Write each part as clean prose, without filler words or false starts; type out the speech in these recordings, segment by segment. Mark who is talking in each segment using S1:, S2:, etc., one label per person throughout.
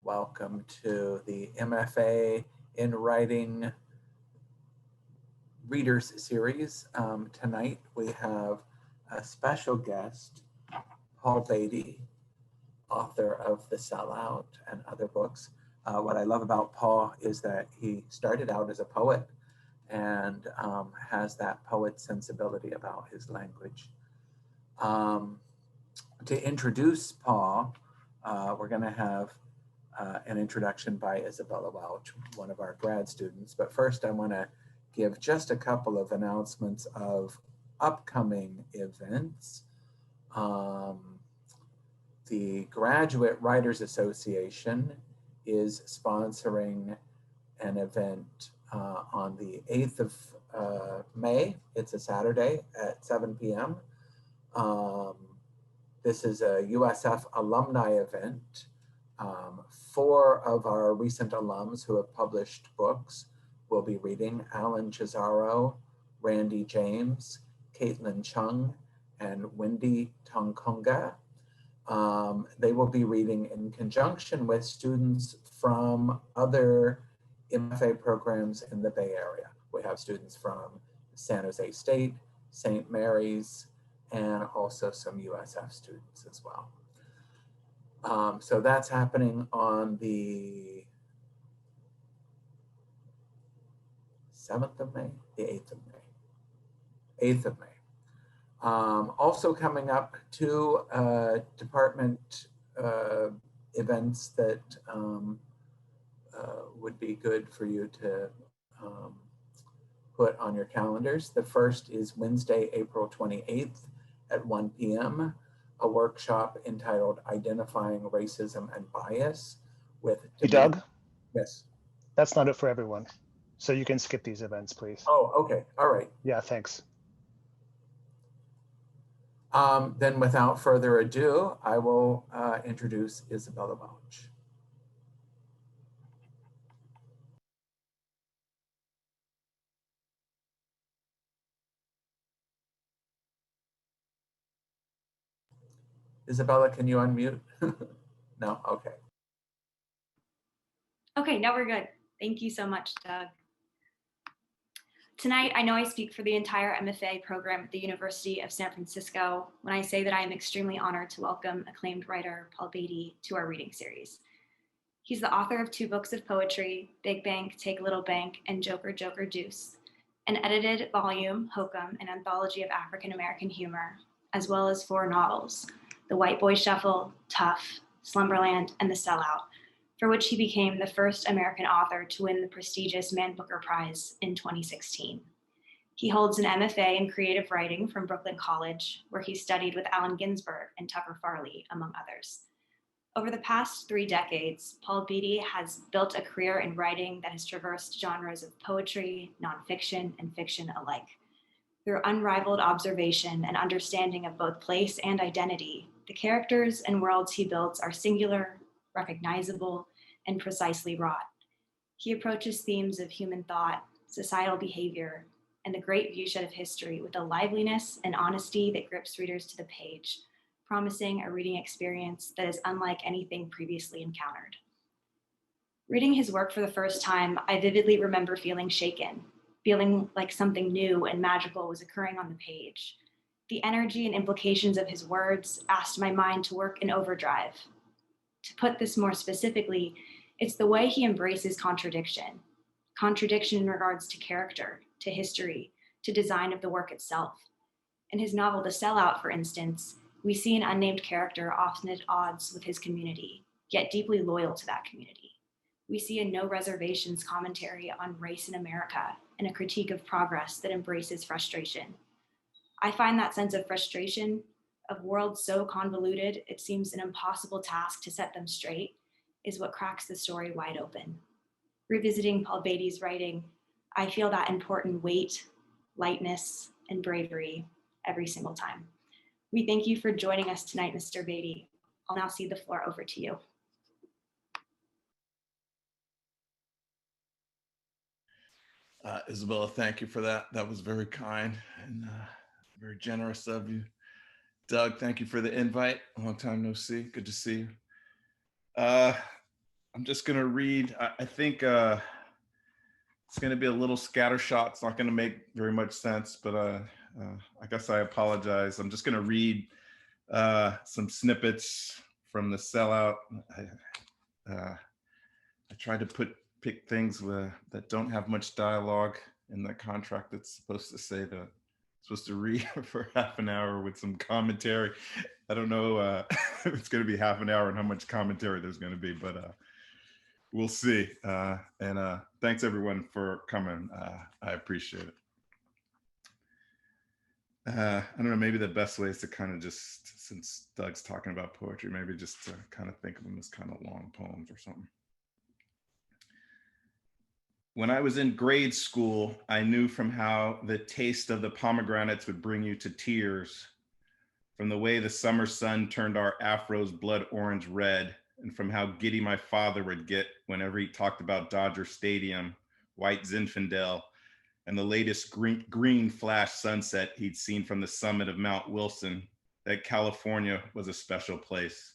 S1: welcome to the MFA in Writing Readers Series. Tonight we have a special guest, Paul Beatty, author of The Sellout and other books. What I love about Paul is that he started out as a poet and has that poet sensibility about his language. To introduce Paul, we're going to have an introduction by Isabella Welch, one of our grad students. But first, I want to give just a couple of announcements of upcoming events. The Graduate Writers Association is sponsoring an event on the 8th of May. It's a Saturday at 7 p.m. This is a USF alumni event. 4 of our recent alums who have published books will be reading: Alan Cesaro, Randy James, Caitlin Chung, and Wendy Tongkonga. They will be reading in conjunction with students from other MFA programs in the Bay Area. We have students from San Jose State, St. Mary's, and also some USF students as well. So that's happening on the 7th of May, the 8th of May, 8th of May. Also coming up, 2 department events that would be good for you to put on your calendars. The first is Wednesday, April 28th at 1 p.m., a workshop entitled Identifying Racism and Bias with—
S2: Hey, Doug?
S1: Yes.
S2: That's not it for everyone. So you can skip these events, please.
S1: Oh, okay. All right.
S2: Yeah, thanks.
S1: Then without further ado, I will introduce Isabella Welch. Isabella, can you unmute? No? Okay.
S3: Okay, now we're good. Thank you so much, Doug. Tonight, I know I speak for the entire MFA program at the University of San Francisco when I say that I am extremely honored to welcome acclaimed writer Paul Beatty to our reading series. He's the author of 2 books of poetry, Big Bank, Take a Little Bank, and Joker, Joker, Deuce, an edited volume, Hokum, an anthology of African-American humor, as well as 4 novels, The White Boy Shuffle, Tuff, Slumberland, and The Sellout, for which he became the first American author to win the prestigious Man Booker Prize in 2016. He holds an MFA in creative writing from Brooklyn College, where he studied with Allen Ginsberg and Tucker Farley, among others. Over the past 3 decades, Paul Beatty has built a career in writing that has traversed genres of poetry, nonfiction, and fiction alike. Through unrivaled observation and understanding of both place and identity, the characters and worlds he builds are singular, recognizable, and precisely wrought. He approaches themes of human thought, societal behavior, and the great viewshed of history with a liveliness and honesty that grips readers to the page, promising a reading experience that is unlike anything previously encountered. Reading his work for the first time, I vividly remember feeling shaken, feeling like something new and magical was occurring on the page. The energy and implications of his words asked my mind to work in overdrive. To put this more specifically, it's the way he embraces contradiction. Contradiction in regards to character, to history, to design of the work itself. In his novel, The Sellout, for instance, we see an unnamed character often at odds with his community, yet deeply loyal to that community. We see a no reservations commentary on race in America and a critique of progress that embraces frustration. I find that sense of frustration, of worlds so convoluted it seems an impossible task to set them straight, is what cracks the story wide open. Revisiting Paul Beatty's writing, I feel that important weight, lightness, and bravery every single time. We thank you for joining us tonight, Mr. Beatty. I'll now cede the floor over to you.
S4: Isabella, thank you for that. That was very kind and very generous of you. Doug, thank you for the invite. Long time no see. Good to see you. I'm just gonna read. I think it's gonna be a little scattershot. It's not gonna make very much sense, but I guess I apologize. I'm just gonna read some snippets from the Sellout. I tried to pick things that don't have much dialogue in the contract that's supposed to say that I'm supposed to read for half an hour with some commentary. I don't know if it's going to be half an hour and how much commentary there's going to be, but we'll see. And thanks everyone for coming. I appreciate it. I don't know, maybe the best way is to kind of just, since Doug's talking about poetry, maybe just to kind of think of them as kind of long poems or something. When I was in grade school, I knew from how the taste of the pomegranates would bring you to tears, from the way the summer sun turned our afros blood orange red, and from how giddy my father would get whenever he talked about Dodger Stadium, White Zinfandel, and the latest green flash sunset he'd seen from the summit of Mount Wilson, that California was a special place.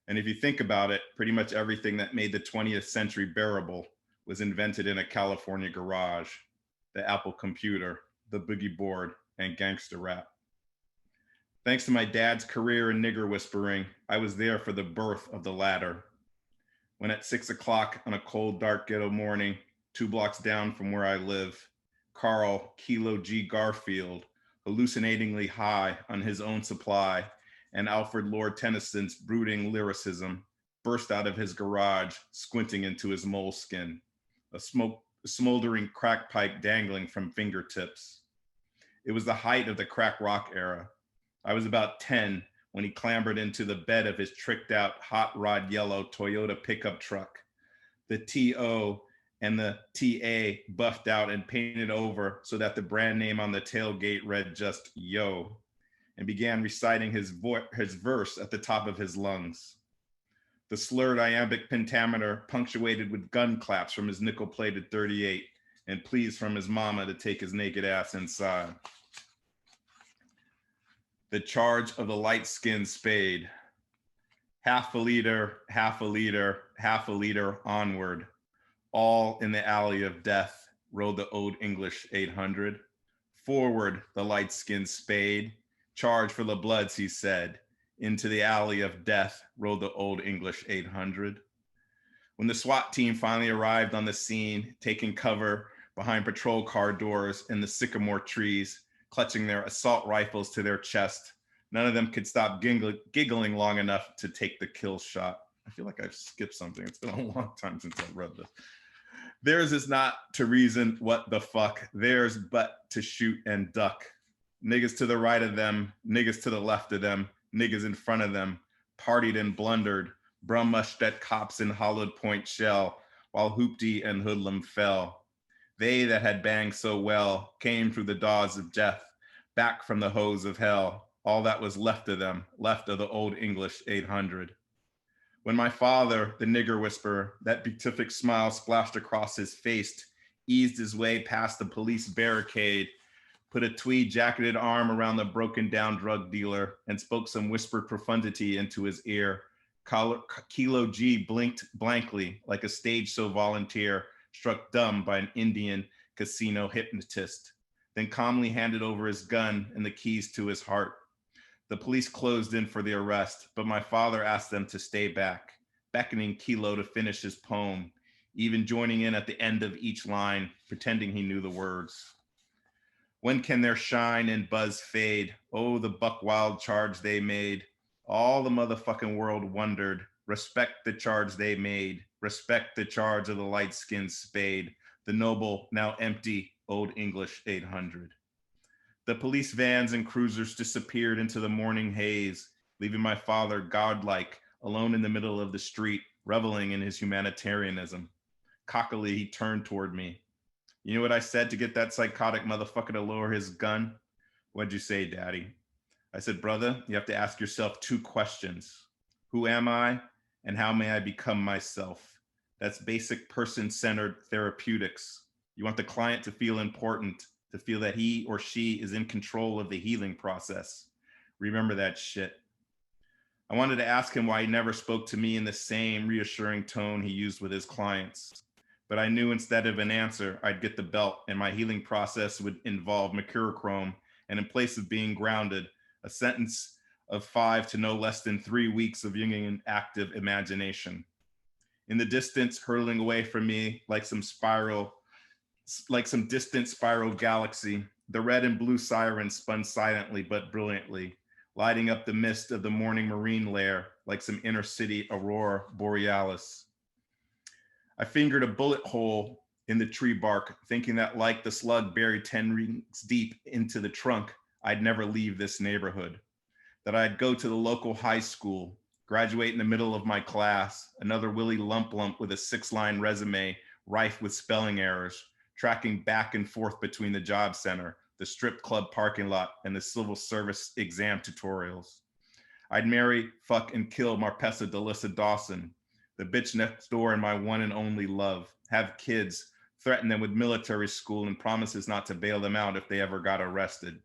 S4: And if you think about it, pretty much everything that made the 20th century bearable was invented in a California garage: the Apple computer, the boogie board, and gangster rap. Thanks to my dad's career in nigger whispering, I was there for the birth of the latter. When at 6 o'clock on a cold, dark ghetto morning, 2 blocks down from where I live, Carl Kilo G. Garfield, hallucinatingly high on his own supply, and Alfred Lord Tennyson's brooding lyricism, burst out of his garage, squinting into his moleskin, a smoldering crack pipe dangling from fingertips. It was the height of the crack rock era. I was about 10 when he clambered into the bed of his tricked out hot rod yellow Toyota pickup truck. The TO and the TA buffed out and painted over so that the brand name on the tailgate read just "Yo," and began reciting his verse at the top of his lungs. The slurred iambic pentameter punctuated with gun claps from his nickel-plated 38 and pleas from his mama to take his naked ass inside. The charge of the light-skinned spade. Half a liter, half a liter, half a liter onward. All in the alley of death rode the Old English 800. Forward, the light-skinned spade. Charge for the bloods, he said. Into the alley of death rode the Old English 800. When the SWAT team finally arrived on the scene, taking cover behind patrol car doors in the sycamore trees, clutching their assault rifles to their chest, none of them could stop giggling long enough to take the kill shot. I feel like I've skipped something. It's been a long time since I've read this. Theirs is not to reason what the fuck, theirs but to shoot and duck. Niggas to the right of them, niggas to the left of them, niggas in front of them, partied and blundered, brummushed at cops in hollowed point shell, while hoopty and hoodlum fell. They that had banged so well came through the doors of death, back from the hose of hell, all that was left of them, left of the Old English 800. When my father, the nigger whisperer, that beatific smile splashed across his face, eased his way past the police barricade, put a tweed jacketed arm around the broken down drug dealer, and spoke some whispered profundity into his ear, Kilo G blinked blankly like a stage show volunteer struck dumb by an Indian casino hypnotist, then calmly handed over his gun and the keys to his heart. The police closed in for the arrest, but my father asked them to stay back, beckoning Kilo to finish his poem, even joining in at the end of each line, pretending he knew the words. When can their shine and buzz fade? Oh, the buck wild charge they made. All the motherfucking world wondered. Respect the charge they made. Respect the charge of the light-skinned spade. The noble, now empty, Old English 800. The police vans and cruisers disappeared into the morning haze, leaving my father godlike, alone in the middle of the street, reveling in his humanitarianism. Cockily, he turned toward me. You know what I said to get that psychotic motherfucker to lower his gun? What'd you say, Daddy? I said, brother, you have to ask yourself 2 questions. Who am I, and how may I become myself? That's basic person-centered therapeutics. You want the client to feel important, to feel that he or she is in control of the healing process. Remember that shit. I wanted to ask him why he never spoke to me in the same reassuring tone he used with his clients. But I knew instead of an answer, I'd get the belt, and my healing process would involve mercurochrome, and in place of being grounded, a sentence of 5 to no less than 3 weeks of Jungian active imagination. In the distance, hurtling away from me like some distant spiral galaxy, the red and blue sirens spun silently but brilliantly, lighting up the mist of the morning marine lair like some inner city aurora borealis. I fingered a bullet hole in the tree bark, thinking that like the slug buried 10 rings deep into the trunk, I'd never leave this neighborhood, that I'd go to the local high school, graduate in the middle of my class, another Willie Lump with a 6-line resume rife with spelling errors, tracking back and forth between the job center, the strip club parking lot, and the civil service exam tutorials. I'd marry, fuck, and kill Marpessa Delissa Dawson, the bitch next door and my one and only love, have kids, threaten them with military school and promises not to bail them out if they ever got arrested.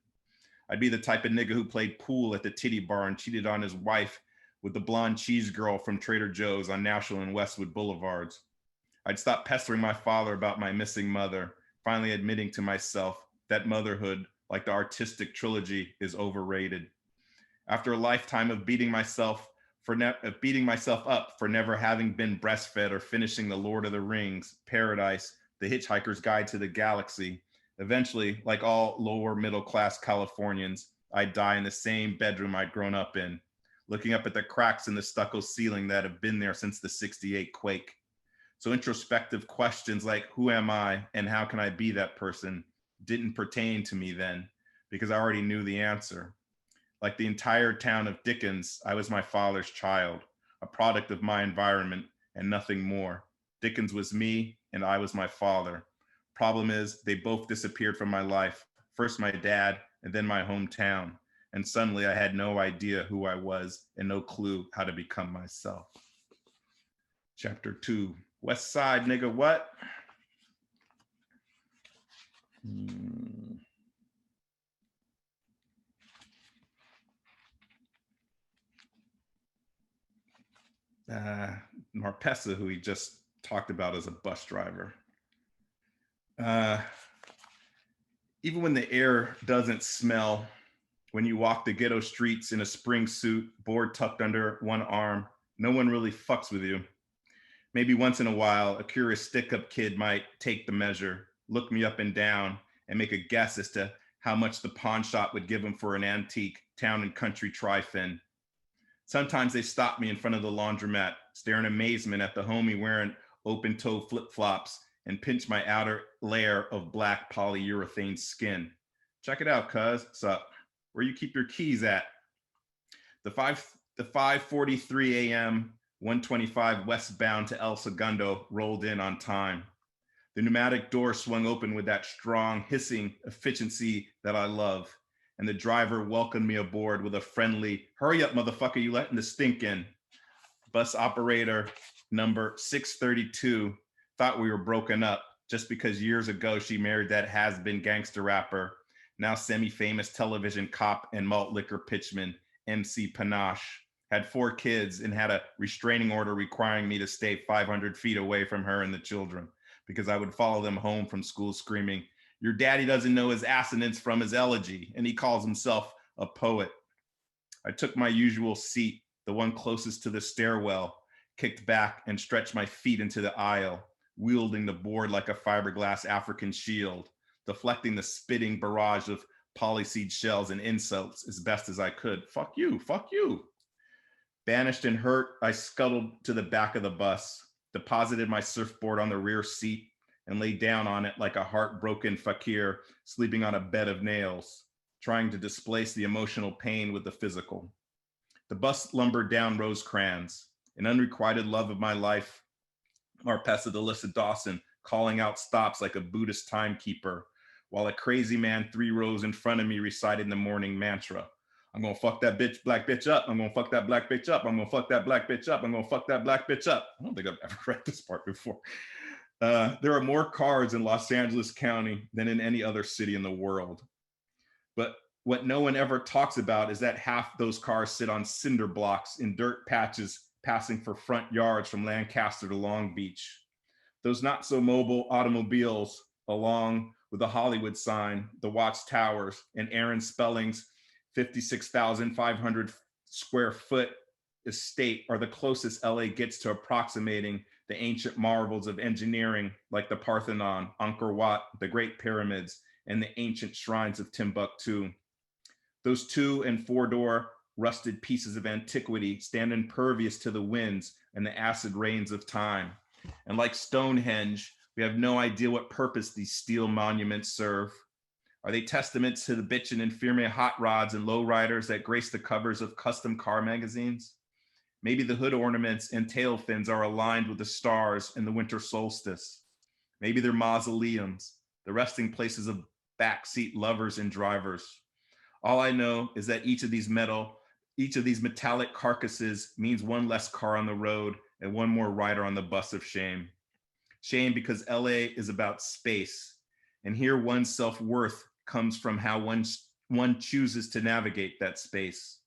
S4: I'd be the type of nigga who played pool at the titty bar and cheated on his wife with the blonde cheese girl from Trader Joe's on National and Westwood Boulevards. I'd stop pestering my father about my missing mother, finally admitting to myself that motherhood, like the artistic trilogy, is overrated. After a lifetime of beating myself up for never having been breastfed or finishing The Lord of the Rings, Paradise, The Hitchhiker's Guide to the Galaxy, eventually, like all lower middle class Californians, I'd die in the same bedroom I'd grown up in, looking up at the cracks in the stucco ceiling that have been there since the '68 quake. So introspective questions like, who am I and how can I be that person, didn't pertain to me then, because I already knew the answer. Like the entire town of Dickens, I was my father's child, a product of my environment and nothing more. Dickens was me and I was my father. Problem is, they both disappeared from my life. First my dad and then my hometown. And suddenly I had no idea who I was and no clue how to become myself. Chapter 2, West Side nigga what? Marpessa, who he just talked about as a bus driver. Even when the air doesn't smell, when you walk the ghetto streets in a spring suit, board tucked under one arm, no one really fucks with you. Maybe once in a while, a curious stick-up kid might take the measure, look me up and down, and make a guess as to how much the pawn shop would give him for an antique town and country tri-fin. Sometimes they stop me in front of the laundromat, stare in amazement at the homie wearing open-toe flip-flops and pinch my outer layer of black polyurethane skin. Check it out, cuz. Sup? Where you keep your keys at? The 5:43 a.m., 125 westbound to El Segundo rolled in on time. The pneumatic door swung open with that strong, hissing efficiency that I love. And the driver welcomed me aboard with a friendly, hurry up, motherfucker, you letting the stink in. Bus operator number 632 thought we were broken up just because years ago she married that has-been gangster rapper, now semi-famous television cop and malt liquor pitchman, MC Panache, had 4 kids and had a restraining order requiring me to stay 500 feet away from her and the children because I would follow them home from school screaming, your daddy doesn't know his assonance from his elegy, and he calls himself a poet. I took my usual seat, the one closest to the stairwell, kicked back and stretched my feet into the aisle, wielding the board like a fiberglass African shield, deflecting the spitting barrage of polyseed shells and insults as best as I could. Fuck you, fuck you. Banished and hurt, I scuttled to the back of the bus, deposited my surfboard on the rear seat, and lay down on it like a heartbroken fakir sleeping on a bed of nails, trying to displace the emotional pain with the physical. The bus lumbered down Rosecrans, an unrequited love of my life, Marpessa Delissa Dawson calling out stops like a Buddhist timekeeper, while a crazy man 3 rows in front of me recited the morning mantra. I'm gonna fuck that bitch, black bitch up. I'm gonna fuck that black bitch up. I'm gonna fuck that black bitch up. I'm gonna fuck that black bitch up. I don't think I've ever read this part before. There are more cars in Los Angeles County than in any other city in the world. But What no one ever talks about is that half those cars sit on cinder blocks in dirt patches passing for front yards from Lancaster to Long Beach. Those not so mobile automobiles, along with the Hollywood sign, the Watts Towers, and Aaron Spelling's 56,500 square foot estate, are the closest LA gets to approximating the ancient marvels of engineering like the Parthenon, Angkor Wat, the Great Pyramids, and the ancient shrines of Timbuktu. Those 2- and 4-door rusted pieces of antiquity stand impervious to the winds and the acid rains of time. And like Stonehenge, we have no idea what purpose these steel monuments serve. Are they testaments to the bitchin' and firme hot rods and lowriders that grace the covers of custom car magazines? Maybe the hood ornaments and tail fins are aligned with the stars in the winter solstice. Maybe they're mausoleums, the resting places of backseat lovers and drivers. All I know is that each of these metallic carcasses means one less car on the road and one more rider on the bus of shame. Shame because LA is about space, and here one's self-worth comes from how one chooses to navigate that space.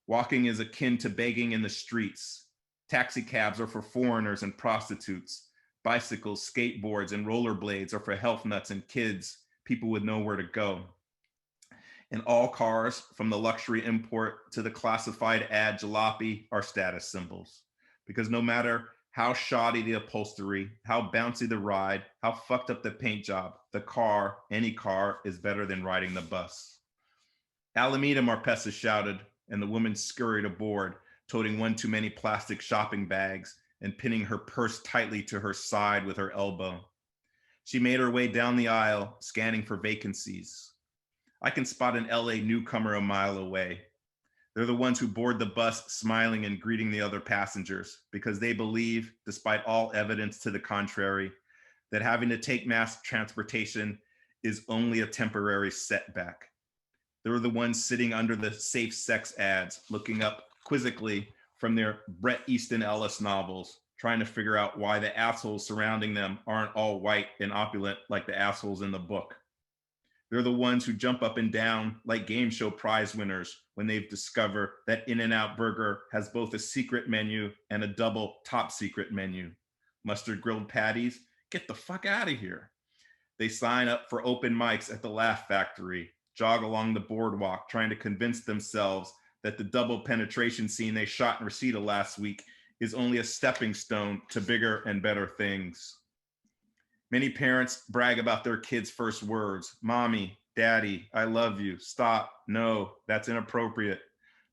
S4: Walking is akin to begging in the streets. Taxi cabs are for foreigners and prostitutes. Bicycles, skateboards, and rollerblades are for health nuts and kids, people with nowhere to go. And all cars, from the luxury import to the classified ad jalopy, are status symbols. Because no matter how shoddy the upholstery, how bouncy the ride, how fucked up the paint job, the car, any car, is better than riding the bus. Alameda, Marpessa shouted, and the woman scurried aboard, toting one too many plastic shopping bags and pinning her purse tightly to her side with her elbow. She made her way down the aisle, scanning for vacancies. I can spot an LA newcomer a mile away. They're the ones who board the bus smiling and greeting the other passengers because they believe, despite all evidence to the contrary, that having to take mass transportation is only a temporary setback. They're the ones sitting under the safe sex ads, looking up quizzically from their Bret Easton Ellis novels, trying to figure out why the assholes surrounding them aren't all white and opulent like the assholes in the book. They're the ones who jump up and down like game show prize winners when they've discovered that In-N-Out Burger has both a secret menu and a double top secret menu. Mustard grilled patties? Get the fuck out of here. They sign up for open mics at the Laugh Factory, jog along the boardwalk trying to convince themselves that the double penetration scene they shot in Reseda last week is only a stepping stone to bigger and better things. Many parents brag about their kids' first words. Mommy, daddy, I love you. Stop. No, that's inappropriate.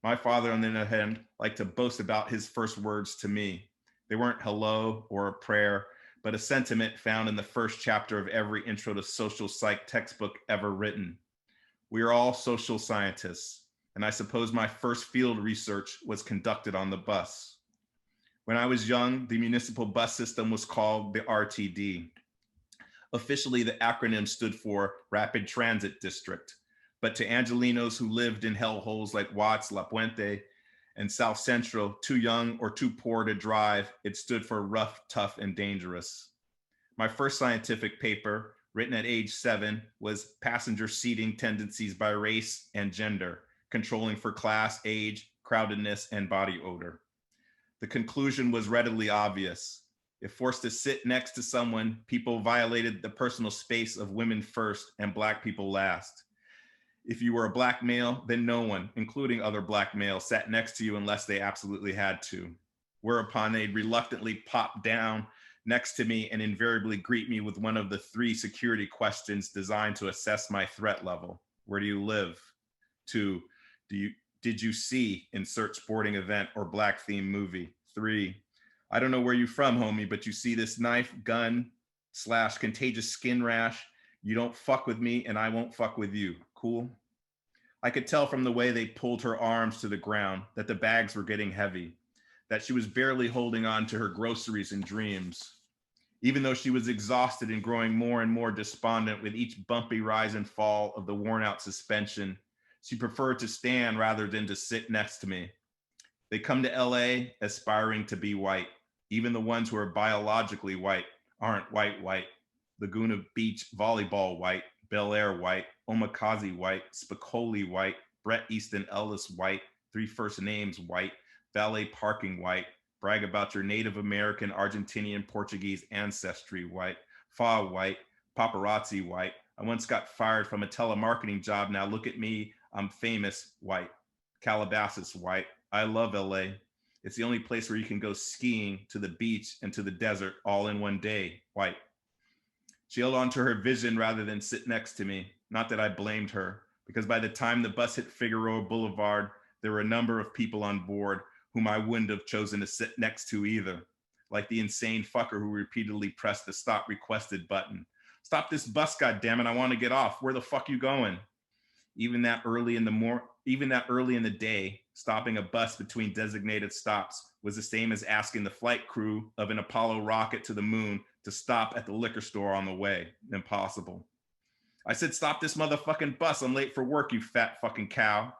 S4: My father, on the other hand, liked to boast about his first words to me. They weren't hello or a prayer, but a sentiment found in the first chapter of every intro to social psych textbook ever written. We are all social scientists, and I suppose my first field research was conducted on the bus. When I was young, the municipal bus system was called the RTD. Officially, the acronym stood for Rapid Transit District, but to Angelinos who lived in hellholes like Watts, La Puente, and South Central, too young or too poor to drive, it stood for rough, tough, and dangerous. My first scientific paper, written at age 7, was Passenger Seating Tendencies by Race and Gender, Controlling for Class, Age, Crowdedness, and Body Odor. The conclusion was readily obvious. If forced to sit next to someone, people violated the personal space of women first and Black people last. If you were a Black male, then no one, including other Black males, sat next to you unless they absolutely had to. Whereupon they'd reluctantly pop down next to me and invariably greet me with one of the 3 security questions designed to assess my threat level. Where do you live? 2, did you see insert sporting event or Black themed movie? 3, I don't know where you from, homie, but you see this knife, gun, / contagious skin rash. You don't fuck with me and I won't fuck with you. Cool? I could tell from the way they pulled her arms to the ground that the bags were getting heavy, that she was barely holding on to her groceries and dreams. Even though she was exhausted and growing more and more despondent with each bumpy rise and fall of the worn out suspension, she preferred to stand rather than to sit next to me. They come to LA aspiring to be white. Even the ones who are biologically white aren't white. Laguna Beach volleyball white, Bel Air white, Omikaze white, Spicoli white, Brett Easton Ellis white, 3 first names white, valet parking white, brag about your Native American, Argentinian, Portuguese ancestry white, fa white, paparazzi white. I once got fired from a telemarketing job. Now look at me, I'm famous white, Calabasas white. I love LA. It's the only place where you can go skiing, to the beach, and to the desert all in one day white. She held on to her vision rather than sit next to me. Not that I blamed her, because by the time the bus hit Figueroa Boulevard, there were a number of people on board whom I wouldn't have chosen to sit next to either. Like the insane fucker who repeatedly pressed the stop requested button. Stop this bus, goddammit, I want to get off. Where the fuck you going? Even that early in the day, stopping a bus between designated stops was the same as asking the flight crew of an Apollo rocket to the moon to stop at the liquor store on the way. Impossible. I said, stop this motherfucking bus. I'm late for work, you fat fucking cow.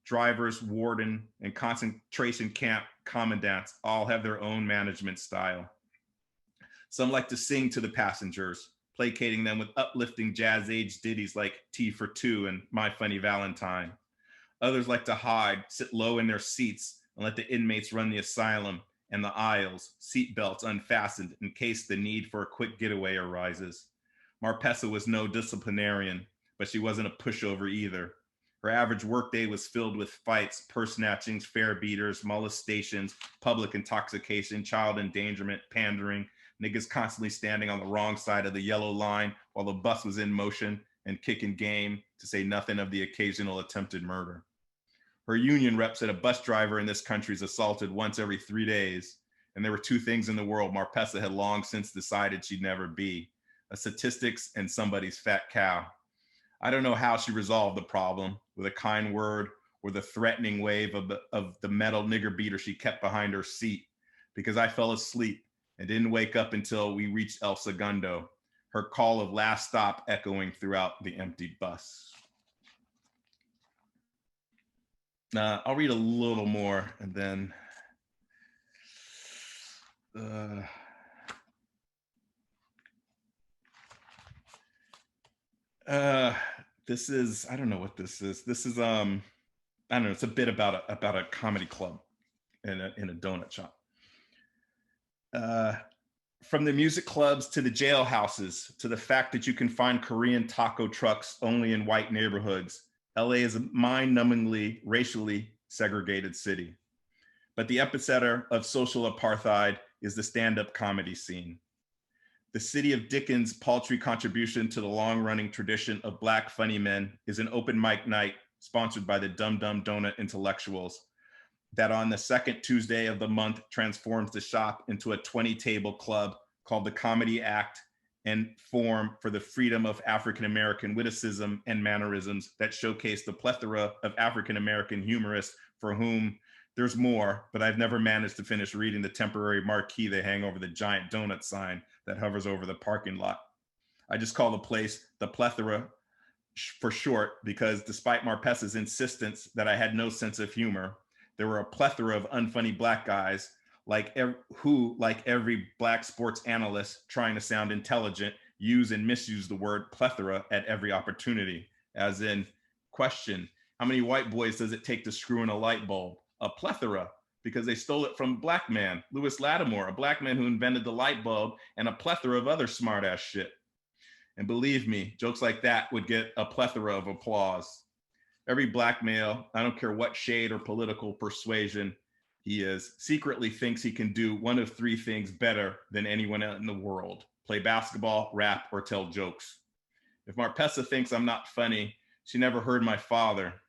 S4: Drivers, warden, and concentration camp commandants all have their own management style. Some like to sing to the passengers, placating them with uplifting jazz age ditties like Tea for Two and My Funny Valentine. Others like to hide, sit low in their seats, and let the inmates run the asylum and the aisles, seatbelts unfastened in case the need for a quick getaway arises. Marpessa was no disciplinarian, but she wasn't a pushover either. Her average workday was filled with fights, purse snatchings, fare beaters, molestations, public intoxication, child endangerment, pandering, niggas constantly standing on the wrong side of the yellow line while the bus was in motion and kicking game, to say nothing of the occasional attempted murder. Her union rep said a bus driver in this country is assaulted once every 3 days, and there were 2 things in the world Marpessa had long since decided she'd never be: a statistics and somebody's fat cow. I don't know how she resolved the problem, with a kind word or the threatening wave of the metal nigger beater she kept behind her seat, because I fell asleep and didn't wake up until we reached El Segundo, her call of last stop echoing throughout the empty bus. I'll read a little more and then this is, I don't know what this is. This is I don't know, it's a bit about a comedy club in a donut shop. From the music clubs to the jailhouses, to the fact that you can find Korean taco trucks only in white neighborhoods, LA is a mind-numbingly racially segregated city. But the epicenter of social apartheid is the stand-up comedy scene. The city of Dickens' paltry contribution to the long-running tradition of Black funny men is an open mic night sponsored by the Dum Dum Donut Intellectuals that on the second Tuesday of the month transforms the shop into a 20-table club called the Comedy Act and Forum for the Freedom of African-American Witticism and Mannerisms that showcase the plethora of African-American humorists for whom there's more, but I've never managed to finish reading the temporary marquee they hang over the giant donut sign that hovers over the parking lot. I just call the place the Plethora for short, because despite Marpessa's insistence that I had no sense of humor, there were a plethora of unfunny Black guys who, like every Black sports analyst trying to sound intelligent, use and misuse the word plethora at every opportunity, as in, question, how many white boys does it take to screw in a light bulb? A plethora, because they stole it from a Black man, Lewis Lattimore, a Black man who invented the light bulb, and a plethora of other smart ass shit. And believe me, jokes like that would get a plethora of applause. Every Black male, I don't care what shade or political persuasion he is, secretly thinks he can do one of 3 things better than anyone in the world: play basketball, rap, or tell jokes. If Marpessa thinks I'm not funny, she never heard my father.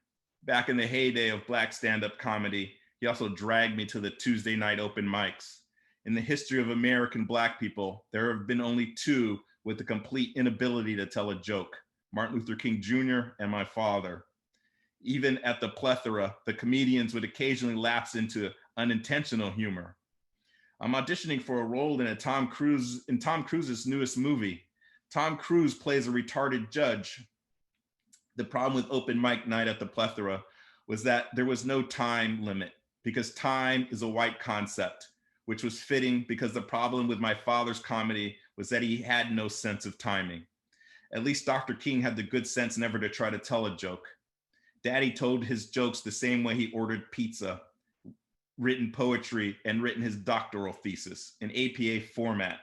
S4: Back in the heyday of Black stand-up comedy, he also dragged me to the Tuesday night open mics. In the history of American Black people, there have been only 2 with the complete inability to tell a joke: Martin Luther King Jr. and my father. Even at the plethora, the comedians would occasionally lapse into unintentional humor. I'm auditioning for a role in Tom Cruise's newest movie. Tom Cruise plays a retarded judge. The problem with open mic night at the plethora was that there was no time limit, because time is a white concept, which was fitting because the problem with my father's comedy was that he had no sense of timing. At least Dr. King had the good sense never to try to tell a joke. Daddy told his jokes the same way he ordered pizza, written poetry, and written his doctoral thesis in APA format.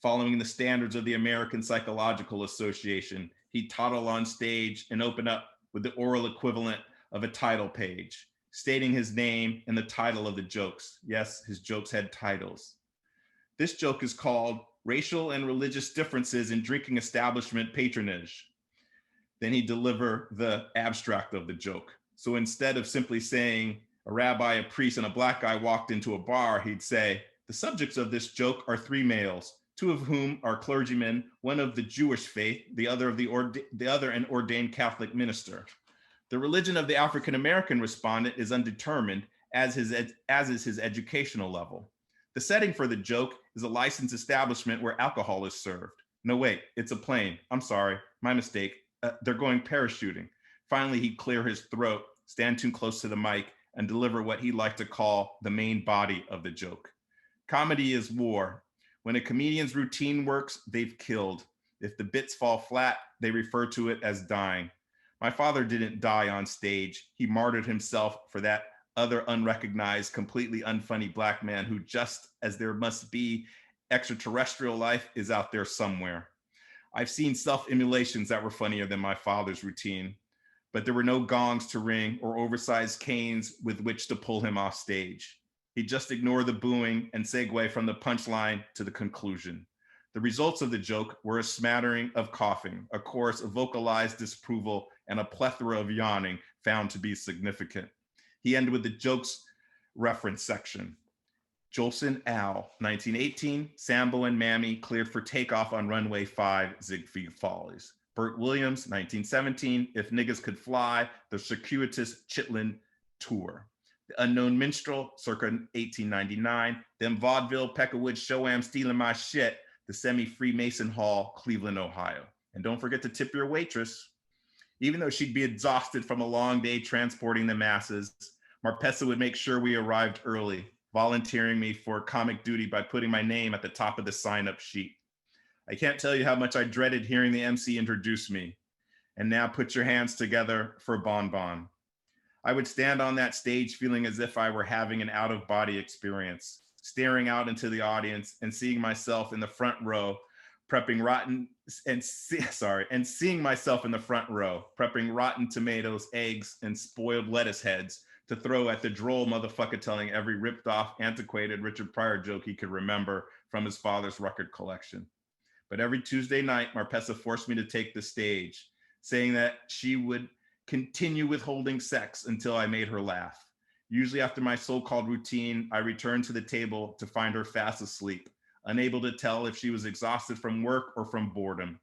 S4: Following the standards of the American Psychological Association, he'd toddle on stage and open up with the oral equivalent of a title page, stating his name and the title of the jokes. Yes, his jokes had titles. This joke is called Racial and Religious Differences in Drinking Establishment Patronage. Then he'd deliver the abstract of the joke. So instead of simply saying a rabbi, a priest, and a black guy walked into a bar, he'd say, the subjects of this joke are three males, two of whom are clergymen, one of the Jewish faith, the other an ordained Catholic minister. The religion of the African-American respondent is undetermined, as is his educational level. The setting for the joke is a licensed establishment where alcohol is served. No, wait, it's a plane. I'm sorry, my mistake. They're going parachuting. Finally, he'd clear his throat, stand too close to the mic, and deliver what he liked to call the main body of the joke. Comedy is war. When a comedian's routine works, they've killed. If the bits fall flat, they refer to it as dying. My father didn't die on stage. He martyred himself for that other unrecognized, completely unfunny black man who, just as there must be extraterrestrial life, is out there somewhere. I've seen self-immolations that were funnier than my father's routine, but there were no gongs to ring or oversized canes with which to pull him off stage. He'd just ignore the booing and segue from the punchline to the conclusion. The results of the joke were a smattering of coughing, a chorus of vocalized disapproval, and a plethora of yawning found to be significant. He ended with the jokes reference section. Jolson Al, 1918, Sambo and Mammy cleared for takeoff on runway 5, Ziegfeld Follies. Burt Williams, 1917, If Niggas Could Fly, the circuitous Chitlin Tour. The Unknown Minstrel, circa 1899, Them Vaudeville, Peckerwood, Show-Am, Stealing My Shit, the Semi-Freemason Hall, Cleveland, Ohio. And don't forget to tip your waitress. Even though she'd be exhausted from a long day transporting the masses, Marpessa would make sure we arrived early, volunteering me for comic duty by putting my name at the top of the sign-up sheet. I can't tell you how much I dreaded hearing the MC introduce me. And now put your hands together for Bon Bon. I would stand on that stage feeling as if I were having an out-of-body experience, staring out into the audience and seeing myself in the front row, prepping seeing myself in the front row, prepping rotten tomatoes, eggs, and spoiled lettuce heads to throw at the droll motherfucker telling every ripped off, antiquated Richard Pryor joke he could remember from his father's record collection. But every Tuesday night, Marpessa forced me to take the stage, saying that she would continue withholding sex until I made her laugh. Usually after my so-called routine, I returned to the table to find her fast asleep, unable to tell if she was exhausted from work or from boredom.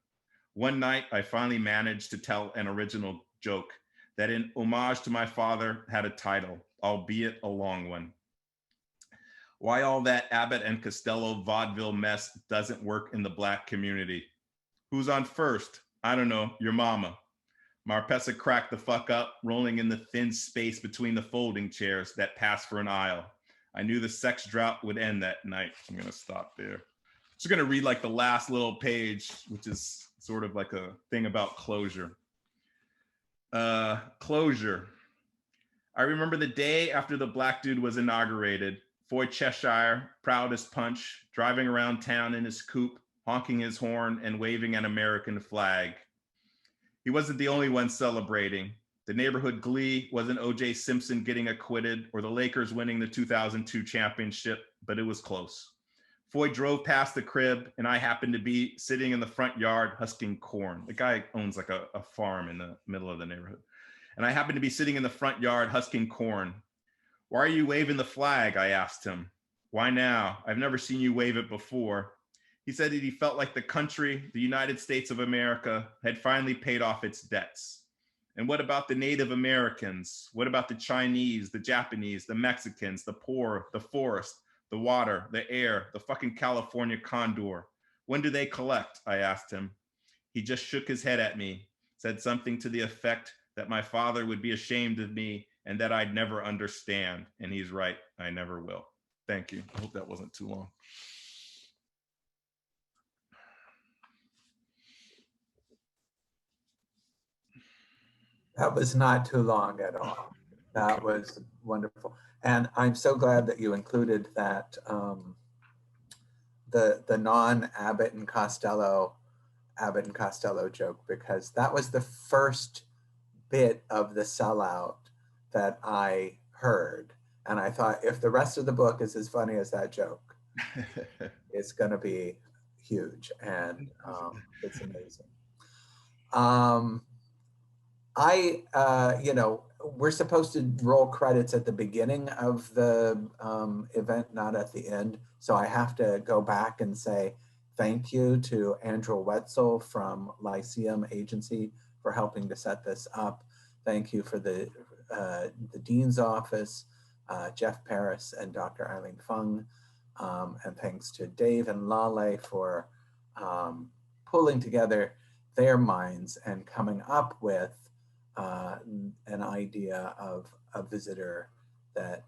S4: One night, I finally managed to tell an original joke that, in homage to my father, had a title, albeit a long one. Why all that Abbott and Costello vaudeville mess doesn't work in the Black community. Who's on first? I don't know, your mama. Marpessa cracked the fuck up, rolling in the thin space between the folding chairs that passed for an aisle. I knew the sex drought would end that night. I'm gonna stop there. Just gonna read like the last little page, which is sort of like a thing about closure. Closure. I remember the day after the Black dude was inaugurated, Foy Cheshire, proud as punch, driving around town in his coupe, honking his horn and waving an American flag. He wasn't the only one celebrating. The neighborhood glee wasn't O.J. Simpson getting acquitted or the Lakers winning the 2002 championship, but it was close. Foy drove past the crib and I happened to be sitting in the front yard husking corn. The guy owns like a farm in the middle of the neighborhood. And I happened to be sitting in the front yard husking corn. Why are you waving the flag? I asked him. Why now? I've never seen you wave it before. He said that he felt like the country, the United States of America, had finally paid off its debts. And what about the Native Americans? What about the Chinese, the Japanese, the Mexicans, the poor, the forest, the water, the air, the fucking California condor? When do they collect? I asked him. He just shook his head at me, said something to the effect that my father would be ashamed of me and that I'd never understand. And he's right, I never will. Thank you. I hope that wasn't too long.
S1: That was not too long at all. That was wonderful. And I'm so glad that you included that, the non-Abbott and Costello joke, because that was the first bit of the Sellout that I heard. And I thought, if the rest of the book is as funny as that joke, it's going to be huge. And it's amazing. You know, we're supposed to roll credits at the beginning of the event, not at the end. So I have to go back and say thank you to Andrew Wetzel from Lyceum Agency for helping to set this up. Thank you for the Dean's Office, Jeff Paris and Dr. Eileen Fung. And thanks to Dave and Lale for pulling together their minds and coming up with an idea of a visitor that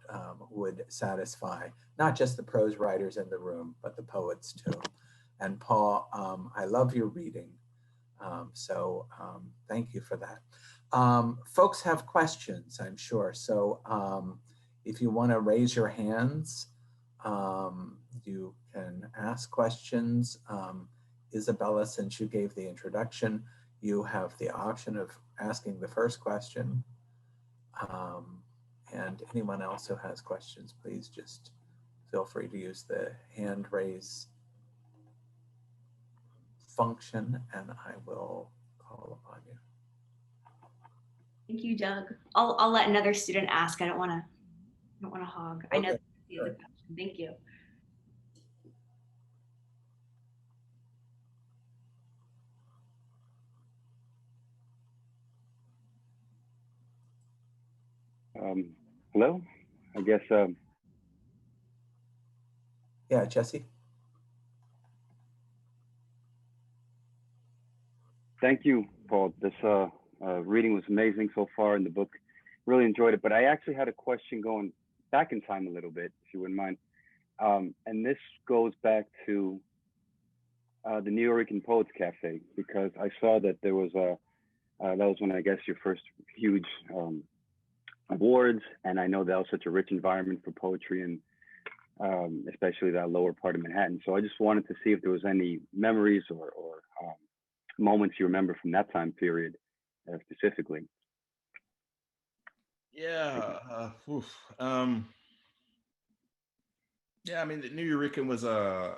S1: would satisfy not just the prose writers in the room, but the poets too. And Paul, I love your reading. So thank you for that. Folks have questions, I'm sure. So if you want to raise your hands, you can ask questions. Isabella, since you gave the introduction, you have the option of asking the first question. And anyone else who has questions, please just feel free to use the hand raise function and I will call upon you.
S3: Thank you, Doug. I'll let another student ask. I don't want to hog. Okay. I know the question. Thank you.
S5: Hello, I guess.
S1: Yeah, Jesse.
S5: Thank you, Paul. This reading was amazing so far in the book. Really enjoyed it, but I actually had a question going back in time a little bit, if you wouldn't mind. And this goes back to the New York Poets Cafe, because I saw that there was that was when I guess your first huge awards, and I know that was such a rich environment for poetry, and especially that lower part of Manhattan. So I just wanted to see if there was any memories or moments you remember from that time period specifically.
S4: Yeah. Yeah, I mean, the New Yorican was a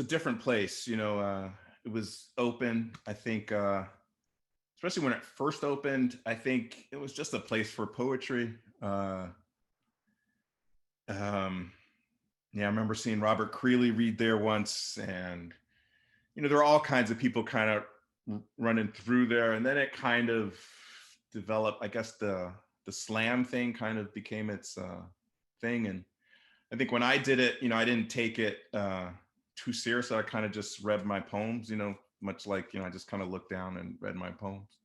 S4: different place. You know, it was open. I think, especially when it first opened, I think it was just a place for poetry. Yeah, I remember seeing Robert Creeley read there once, and you know, there are all kinds of people kind of running through there, and then it kind of developed. I guess the slam thing kind of became its thing, and I think when I did it, you know, I didn't take it too seriously. I kind of just read my poems, you know, much like, you know, I just kind of looked down and read my poems.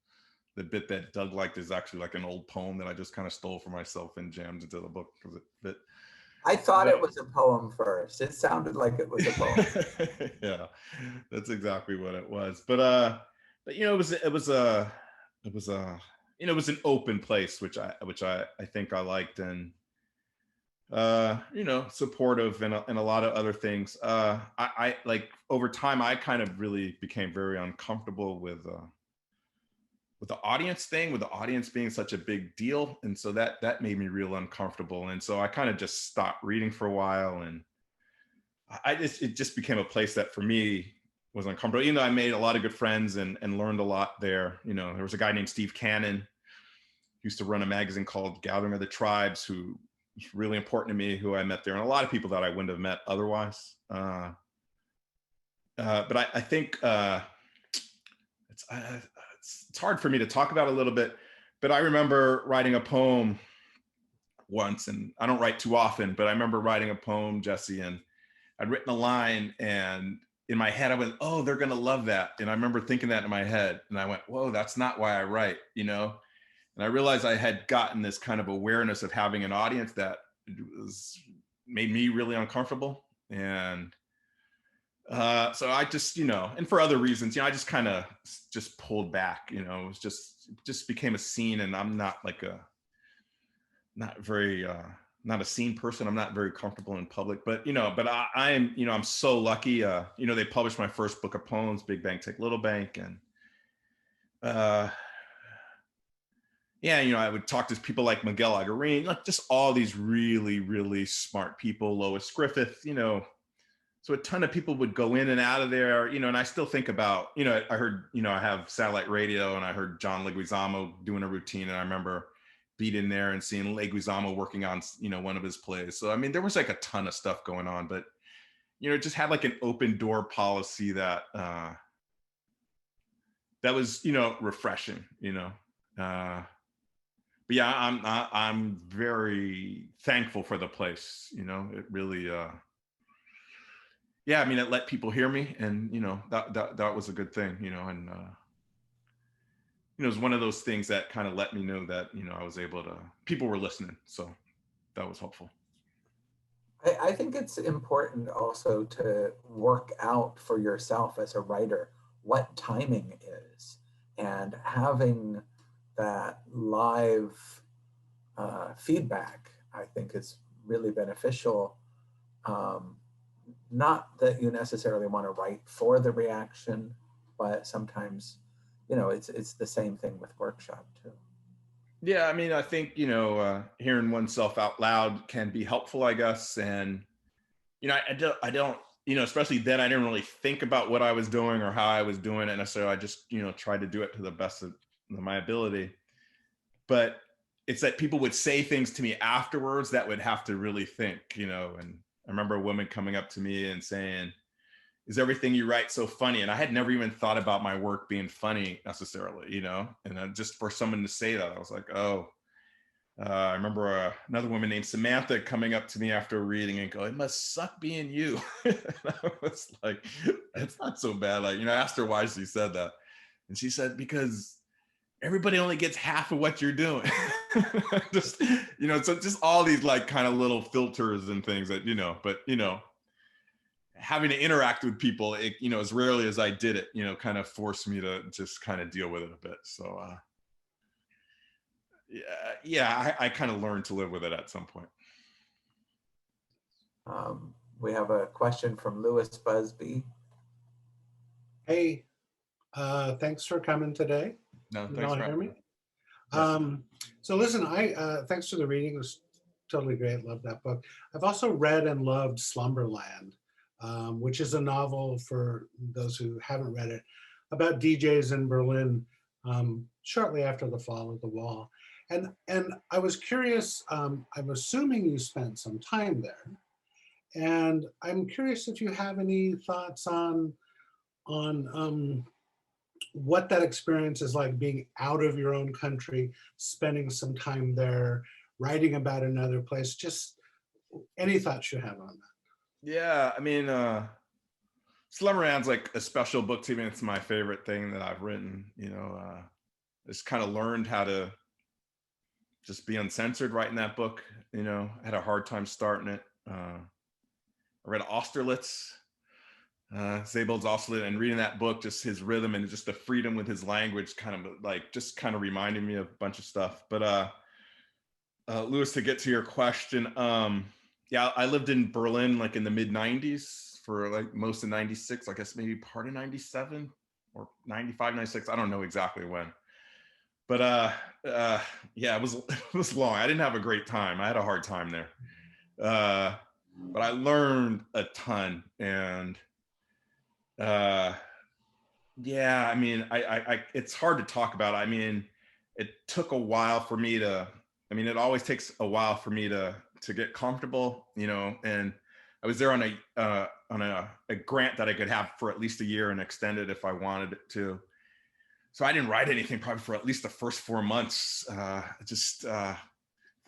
S4: The bit that Doug liked is actually like an old poem that I just kind of stole for myself and jammed into the book because it fit.
S1: I thought it was a poem first. It sounded like it was a poem.
S4: Yeah, that's exactly what it was. But you know, it was you know, it was an open place, which I think I liked, and you know, supportive and a lot of other things. I like over time, I kind of really became very uncomfortable with the audience thing, with the audience being such a big deal. And so that made me real uncomfortable. And so I kind of just stopped reading for a while. And it just became a place that for me was uncomfortable. Even though I made a lot of good friends and learned a lot there. You know, there was a guy named Steve Cannon, who used to run a magazine called Gathering of the Tribes, who was really important to me, who I met there. And a lot of people that I wouldn't have met otherwise. But I think it's hard for me to talk about a little bit, but I remember writing a poem once, and I don't write too often, but I remember writing a poem, Jesse, and I'd written a line, and in my head I went, oh, they're gonna love that. And I remember thinking that in my head, and I went, whoa, that's not why I write, you know? And I realized I had gotten this kind of awareness of having an audience that made me really uncomfortable. And So I just, and for other reasons, I just kind of just pulled back, it was just became a scene, and I'm not like not a scene person. I'm not very comfortable in public, but, but I am, I'm so lucky, they published my first book of poems, Big Bank, Take Little Bank. And, yeah, I would talk to people like Miguel Agarin, like just all these really, really smart people, Lois Griffith, so a ton of people would go in and out of there, and I still think about, I heard, I have satellite radio, and I heard John Leguizamo doing a routine, and I remember being in there and seeing Leguizamo working on, one of his plays. So, I mean, there was like a ton of stuff going on, but, it just had like an open door policy that, that was, refreshing, but yeah, I'm very thankful for the place, it really, yeah, I mean, it let people hear me, and that was a good thing, and it was one of those things that kind of let me know that I was able to, people were listening, so that was helpful.
S1: I think it's important also to work out for yourself as a writer what timing is, and having that live feedback, I think, is really beneficial. Not that you necessarily want to write for the reaction, but sometimes, it's the same thing with workshop too.
S4: Yeah, I mean, I think, hearing oneself out loud can be helpful, I guess. And, I don't, especially then, I didn't really think about what I was doing or how I was doing it necessarily. I just, tried to do it to the best of my ability. But it's that people would say things to me afterwards that would have to really think, and I remember a woman coming up to me and saying, "Is everything you write so funny?" And I had never even thought about my work being funny necessarily, and just for someone to say that, I was like, oh. I remember another woman named Samantha coming up to me after a reading and go, "It must suck being you." And I was like, it's not so bad. Like, I asked her why she said that. And she said, because everybody only gets half of what you're doing. Just, so just all these like kind of little filters and things that, but, having to interact with people, it, as rarely as I did it, kind of forced me to just kind of deal with it a bit. So, yeah, I kind of learned to live with it at some point.
S1: We have a question from Lewis Busby.
S6: Hey, thanks for coming today.
S4: No,
S6: Can
S4: thanks
S6: y'all
S4: for
S6: hear me?
S4: Yes.
S6: So listen, thanks for the reading. It was totally great. Love that book. I've also read and loved Slumberland, which is a novel, for those who haven't read it, about DJs in Berlin shortly after the fall of the wall. And I was curious, I'm assuming you spent some time there. And I'm curious if you have any thoughts on what that experience is like, being out of your own country, spending some time there, writing about another place. Just any thoughts you have on that?
S4: Yeah, I mean, Slumberland's like a special book to me. It's my favorite thing that I've written. Just kind of learned how to just be uncensored writing that book. I had a hard time starting it. I read Austerlitz, Zabel's Austerlitz, and reading that book, just his rhythm and just the freedom with his language kind of reminded me of a bunch of stuff. But Lewis, to get to your question, yeah, I lived in Berlin like in the mid 90s for like most of 96, I guess maybe part of 97 or 95, 96. I don't know exactly when. But yeah, it was long. I didn't have a great time. I had a hard time there. But I learned a ton. And yeah, I mean, I it's hard to talk about. I mean, it took a while for me to, it always takes a while for me to get comfortable, and I was there on a grant that I could have for at least a year and extend it if I wanted it to. So I didn't write anything probably for at least the first 4 months, just for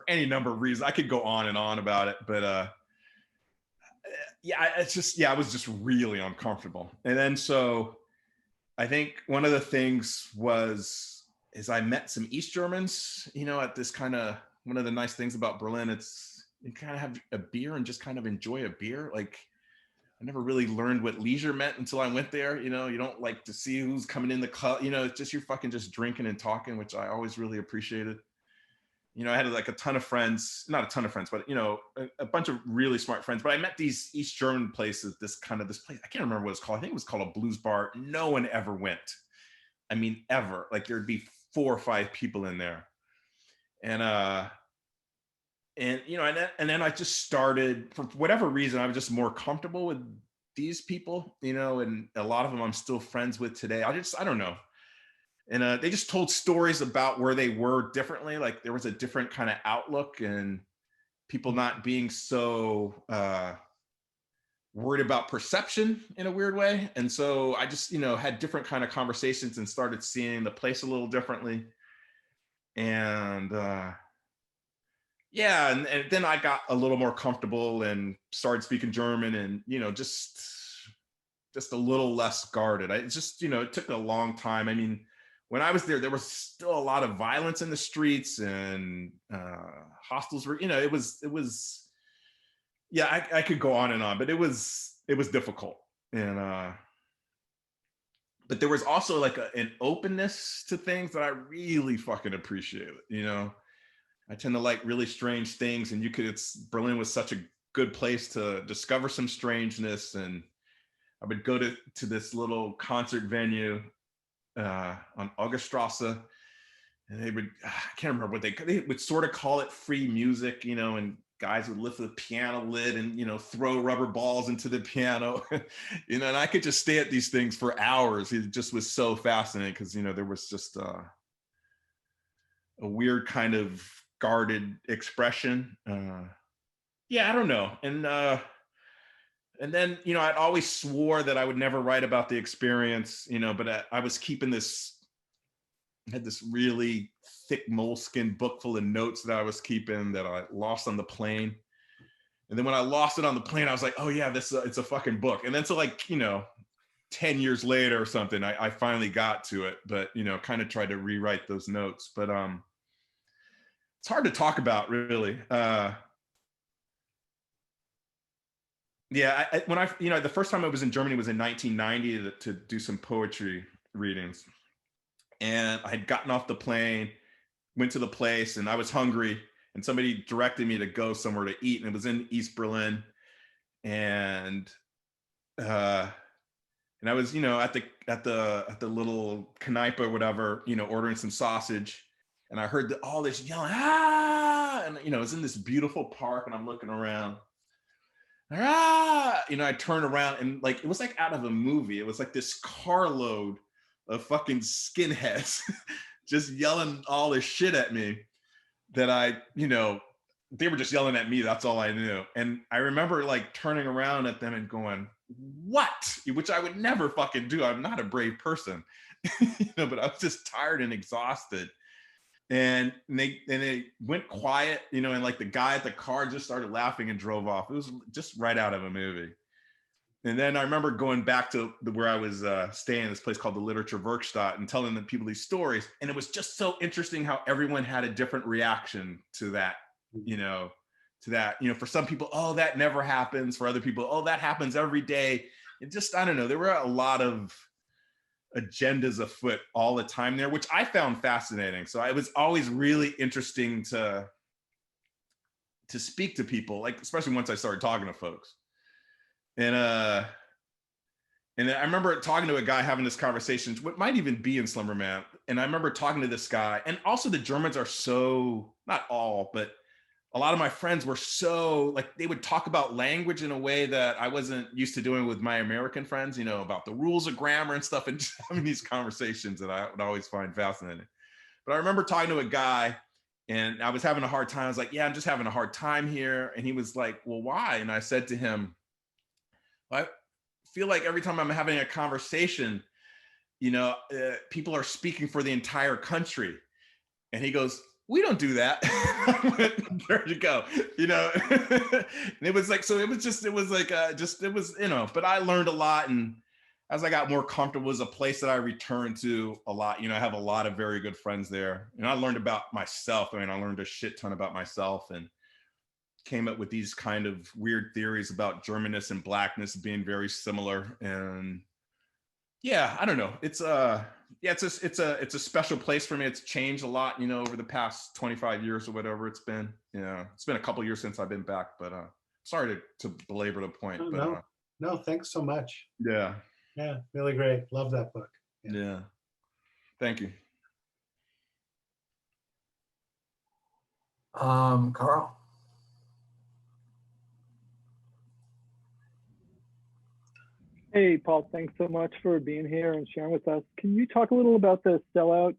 S4: any number of reasons. I could go on and on about it, but yeah, I was just really uncomfortable. And then so I think one of the things is I met some East Germans, at this kind of, one of the nice things about Berlin, it's you kind of have a beer and just kind of enjoy a beer. Like I never really learned what leisure meant until I went there. You know, you don't like to see who's coming in the club. You know, it's just you're fucking just drinking and talking, which I always really appreciated. You know, I had like a ton of friends, not a ton of friends, but you know, a bunch of really smart friends. But I met these East German places, this place, I can't remember what it's called. I think it was called a blues bar. No one ever went. I mean, ever. Like there'd be 4 or 5 people in there. And you know, and then I just started, for whatever reason, I was just more comfortable with these people, you know, and a lot of them I'm still friends with today. I don't know. And they just told stories about where they were differently. Like there was a different kind of outlook and people not being so worried about perception in a weird way. And so I just, you know, had different kind of conversations and started seeing the place a little differently. And yeah, and then I got a little more comfortable and started speaking German and, you know, just a little less guarded. It's just, you know, it took a long time. I mean, when I was there was still a lot of violence in the streets and hostels were, you know, it was, yeah, I could go on and on, but it was difficult. And, but there was also like an openness to things that I really fucking appreciated, you know? I tend to like really strange things and Berlin was such a good place to discover some strangeness. And I would go to this little concert venue on Auguststrasse, and they would, I can't remember what they would sort of call it free music, you know, and guys would lift the piano lid and, you know, throw rubber balls into the piano, you know, and I could just stay at these things for hours. It just was so fascinating because, you know, there was just a weird kind of guarded expression. Yeah, I don't know. And then, you know, I'd always swore that I would never write about the experience, you know, but I was keeping I had this really thick moleskin book full of notes that I was keeping that I lost on the plane. And then when I lost it on the plane, I was like, oh yeah, it's a fucking book. And then so like, you know, 10 years later or something, I finally got to it, but, you know, kind of tried to rewrite those notes. But it's hard to talk about, really. Yeah, you know, the first time I was in Germany was in 1990 to do some poetry readings. And I had gotten off the plane, went to the place, and I was hungry. And somebody directed me to go somewhere to eat, and it was in East Berlin. And I was, you know, at the little Kneipe or whatever, you know, ordering some sausage. And I heard all this yelling, ah! And, you know, it was in this beautiful park, and I'm looking around. Ah! You know, I turned around and like, it was like out of a movie. It was like this carload of fucking skinheads just yelling all this shit at me that you know, they were just yelling at me. That's all I knew. And I remember like turning around at them and going, what? Which I would never fucking do. I'm not a brave person, you know, but I was just tired and exhausted. And they went quiet, you know, and like the guy at the car just started laughing and drove off. It was just right out of a movie. And then I remember going back to where I was staying, this place called the Literature Werkstatt, and telling the people these stories. And it was just so interesting how everyone had a different reaction to that, you know, for some people, oh, that never happens. For other people, oh, that happens every day. It just, I don't know, there were a lot of agendas afoot all the time there, which I found fascinating. So it was always really interesting to speak to people, like, especially once I started talking to folks. And I remember talking to a guy, having this conversation, what might even be in Slumberland. And I remember talking to this guy, and also the Germans are so, not all, but a lot of my friends were so, like, they would talk about language in a way that I wasn't used to doing with my American friends, you know, about the rules of grammar and stuff, and just having these conversations that I would always find fascinating. But I remember talking to a guy, and I was having a hard time. I was like, yeah, I'm just having a hard time here. And he was like, well, why? And I said to him, I feel like every time I'm having a conversation, you know, people are speaking for the entire country. And he goes, we don't do that. There you go. You know, and it was like, so it was, you know, but I learned a lot. And as I got more comfortable, it was a place that I returned to a lot. You know, I have a lot of very good friends there. And I learned about myself. I mean, I learned a shit ton about myself. And came up with these kind of weird theories about Germanness and Blackness being very similar. And yeah, I don't know. It's a special place for me. It's changed a lot, you know, over the past 25 years or whatever it's been. Yeah, it's been a couple years since I've been back, but sorry to belabor the point.
S6: Oh,
S4: but
S6: no, thanks so much.
S4: yeah.
S6: Yeah, really great. Love that book.
S4: Yeah. Thank you.
S1: Carl.
S7: Hey, Paul, thanks so much for being here and sharing with us. Can you talk a little about the Sellout?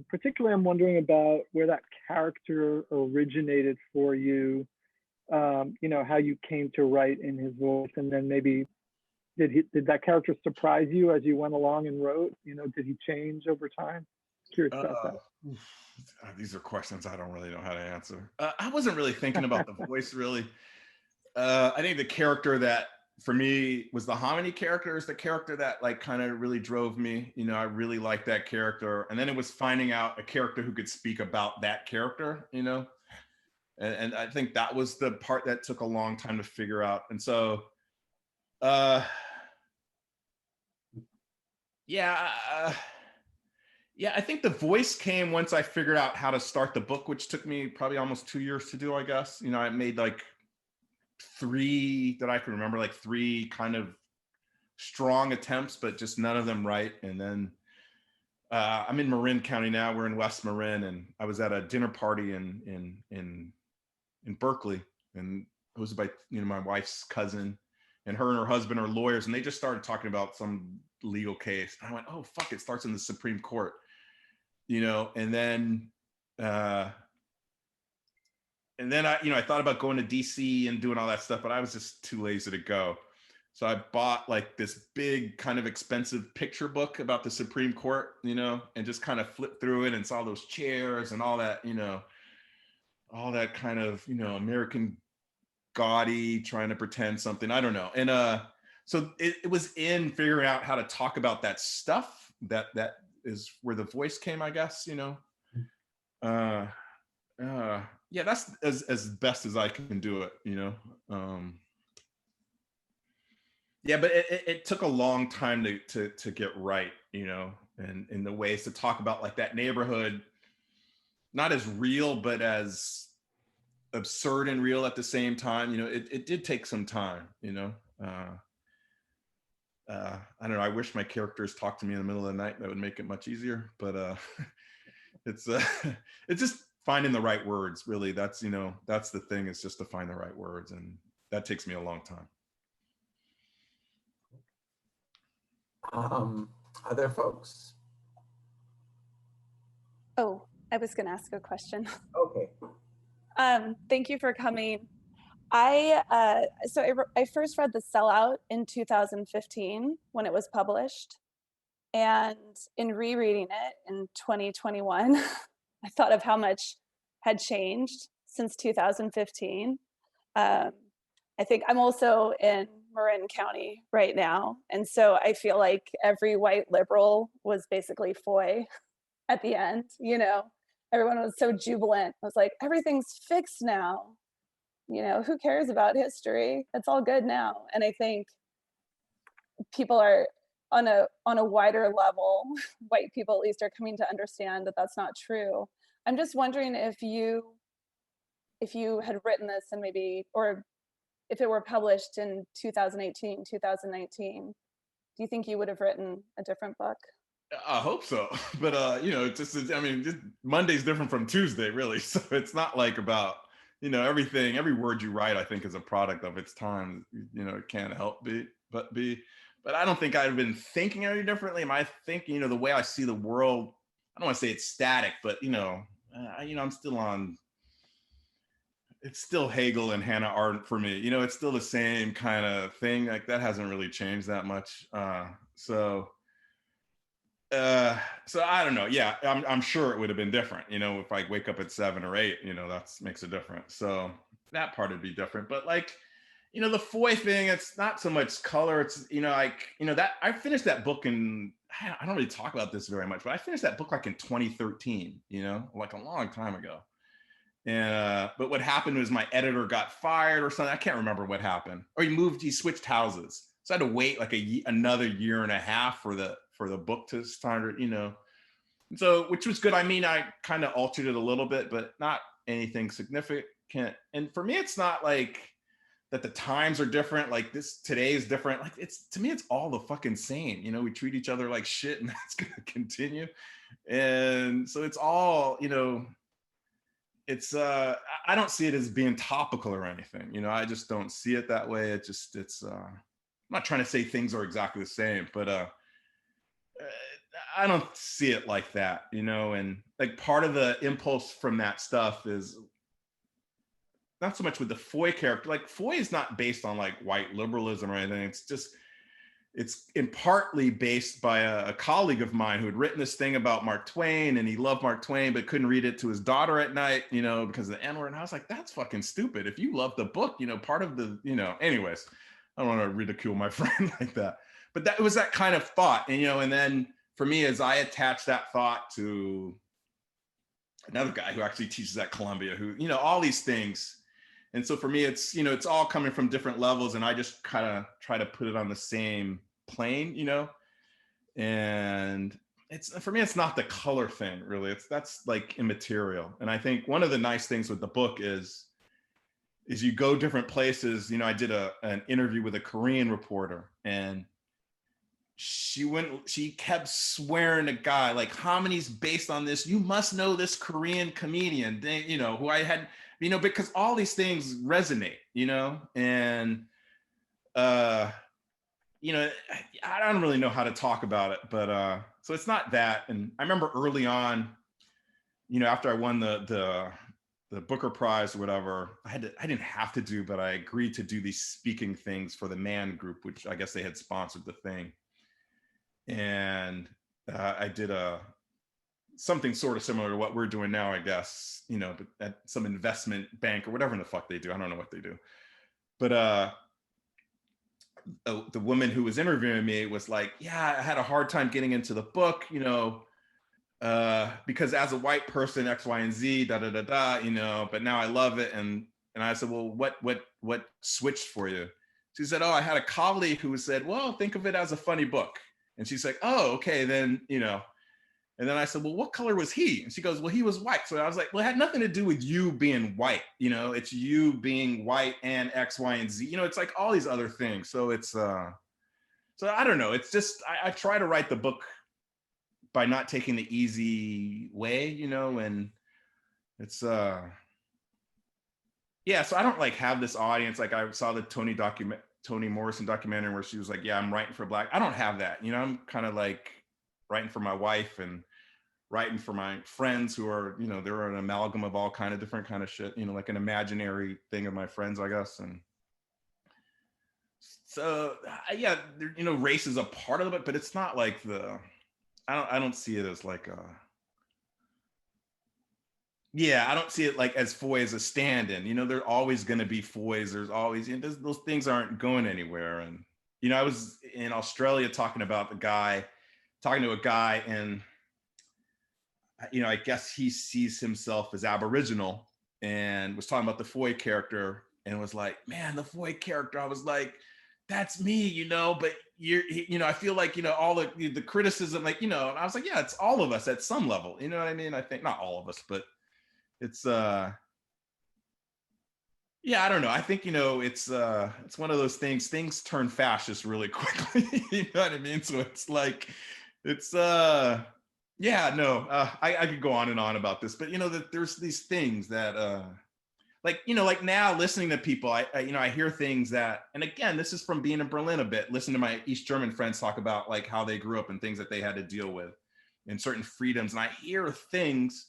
S7: Particularly, I'm wondering about where that character originated for you, you know, how you came to write in his voice, and then maybe did that character surprise you as you went along and wrote? You know, did he change over time? Curious about that.
S4: These are questions I don't really know how to answer. I wasn't really thinking about the voice, really. I think the character that, for me, was the hominy character, is the character that like kind of really drove me. You know, I really liked that character. And then it was finding out a character who could speak about that character, you know? And I think that was the part that took a long time to figure out. And so, yeah, I think the voice came once I figured out how to start the book, which took me probably almost 2 years to do, I guess. You know, I made like 3 that I can remember, like 3 kind of strong attempts, but just none of them right. And then I'm in Marin County now. We're in West Marin, and I was at a dinner party in Berkeley, and it was by, you know, my wife's cousin, and her husband are lawyers, and they just started talking about some legal case. And I went, oh fuck, it starts in the Supreme Court, you know. And then I thought about going to DC and doing all that stuff, but I was just too lazy to go. So I bought like this big kind of expensive picture book about the Supreme Court, you know, and just kind of flipped through it and saw those chairs and all that, you know, all that kind of, you know, American gaudy, trying to pretend something, I don't know. And so it was in figuring out how to talk about that stuff that is where the voice came, I guess, you know. Yeah, that's as best as I can do it, you know. Yeah, but it took a long time to get right, you know, and in the ways to talk about like that neighborhood, not as real, but as absurd and real at the same time. You know, it did take some time, you know. I don't know, I wish my characters talked to me in the middle of the night. That would make it much easier, but it's just finding the right words, really. That's, you know, that's the thing, is just to find the right words, and that takes me a long time.
S1: Other folks?
S8: Oh, I was going to ask a question.
S1: Okay.
S8: Thank you for coming. I first read The Sellout in 2015 when it was published, and in rereading it in 2021, I thought of how much had changed since 2015. I think I'm also in Marin County right now, and so I feel like every white liberal was basically Foy at the end, you know. Everyone was so jubilant. I was like, everything's fixed now. You know, who cares about history? It's all good now. And I think people are on a wider level, white people at least, are coming to understand that that's not true. I'm just wondering if you had written this and maybe, or if it were published in 2018, 2019, do you think you would have written a different book?
S4: I hope so, but you know, it's just, I mean, just Monday's different from Tuesday, really. So it's not like about, you know, every word you write, I think, is a product of its time. You know, it can't help but I don't think I'd have been thinking any differently. Am I thinking, you know, the way I see the world? I don't want to say it's static, but you know, I'm still on. It's still Hegel and Hannah Arendt for me. You know, it's still the same kind of thing. Like, that hasn't really changed that much. So I don't know. Yeah, I'm sure it would have been different. You know, if I wake up at 7 or 8, you know, that makes a difference. So that part would be different. But like, you know, the Foy thing, it's not so much color. It's, you know, like, you know, that I finished that book in, I don't really talk about this very much, but I finished that book like in 2013, you know, like a long time ago. And but what happened was my editor got fired or something. I can't remember what happened. Or he switched houses. So I had to wait like another year and a half for the book to start, you know. And so, which was good. I mean, I kind of altered it a little bit, but not anything significant. And for me, it's not like that the times are different. Like today is different. Like to me, it's all the fucking same. You know, we treat each other like shit, and that's gonna continue. And so it's all, you know, it's I don't see it as being topical or anything. You know, I just don't see it that way. I'm not trying to say things are exactly the same, but I don't see it like that, you know. And like part of the impulse from that stuff is not so much with the Foy character. Like Foy is not based on like white liberalism or anything. It's in partly based by a colleague of mine who had written this thing about Mark Twain, and he loved Mark Twain but couldn't read it to his daughter at night, you know, because of the N-word. And I was like, that's fucking stupid. If you love the book, you know, part of the, you know, anyways, I don't want to ridicule my friend like that. But that was that kind of thought. And, you know, and then for me, as I attach that thought to another guy who actually teaches at Columbia, who, you know, all these things. And so for me, it's, you know, it's all coming from different levels, and I just kind of try to put it on the same plane, you know. And it's, for me, it's not the color thing really. That's like immaterial. And I think one of the nice things with the book is you go different places. You know, I did an interview with a Korean reporter, and she kept swearing to God, like, Homony's based on this. You must know this Korean comedian, you know, who I had, you know, because all these things resonate, you know. And you know, I don't really know how to talk about it, but so it's not that. And I remember early on, you know, after I won the Booker Prize or whatever, I didn't have to do, but I agreed to do these speaking things for the Man Group, which I guess they had sponsored the thing. And I did something sort of similar to what we're doing now, I guess, you know, but at some investment bank or whatever in the fuck they do. I don't know what they do. But the woman who was interviewing me was like, yeah, I had a hard time getting into the book, you know, because as a white person, X, Y, and Z, da, da, da, da, you know, but now I love it. And I said, well, what switched for you? She said, oh, I had a colleague who said, well, think of it as a funny book. And she's like, oh, okay, then, you know. And then I said, well, what color was he? And she goes, well, he was white. So I was like, well, it had nothing to do with you being white. You know, it's you being white and X, Y, and Z. You know, it's like all these other things. So it's, so I don't know. It's just, I try to write the book by not taking the easy way, you know, and it's, yeah, so I don't like have this audience. Like I saw the Toni Morrison documentary where she was like, yeah, I'm writing for Black. I don't have that. You know, I'm kind of like writing for my wife and writing for my friends who are, you know, they're an amalgam of all kind of different kind of shit, you know, like an imaginary thing of my friends, I guess. And so, yeah, you know, race is a part of it, but it's not like I don't see it as like I don't see it like as Foy as a stand-in. You know, there are always going to be Foys. There's always, you know, those things aren't going anywhere. And, you know, I was in Australia talking to a guy, and, you know, I guess he sees himself as Aboriginal, and was talking about the Foy character, and was like, man, the Foy character. I was like, that's me, you know, but you know, I feel like, you know, all the criticism, like, you know, and I was like, yeah, it's all of us at some level. You know what I mean? I think not all of us, but it's yeah, I don't know. I think, you know, it's one of those things turn fascist really quickly. You know what I mean? So it's like, it's yeah, no, I could go on and on about this, but you know, that there's these things that like, you know, like now listening to people, I you know, I hear things that, and again, this is from being in Berlin a bit, listening to my East German friends talk about like how they grew up and things that they had to deal with and certain freedoms. And I hear things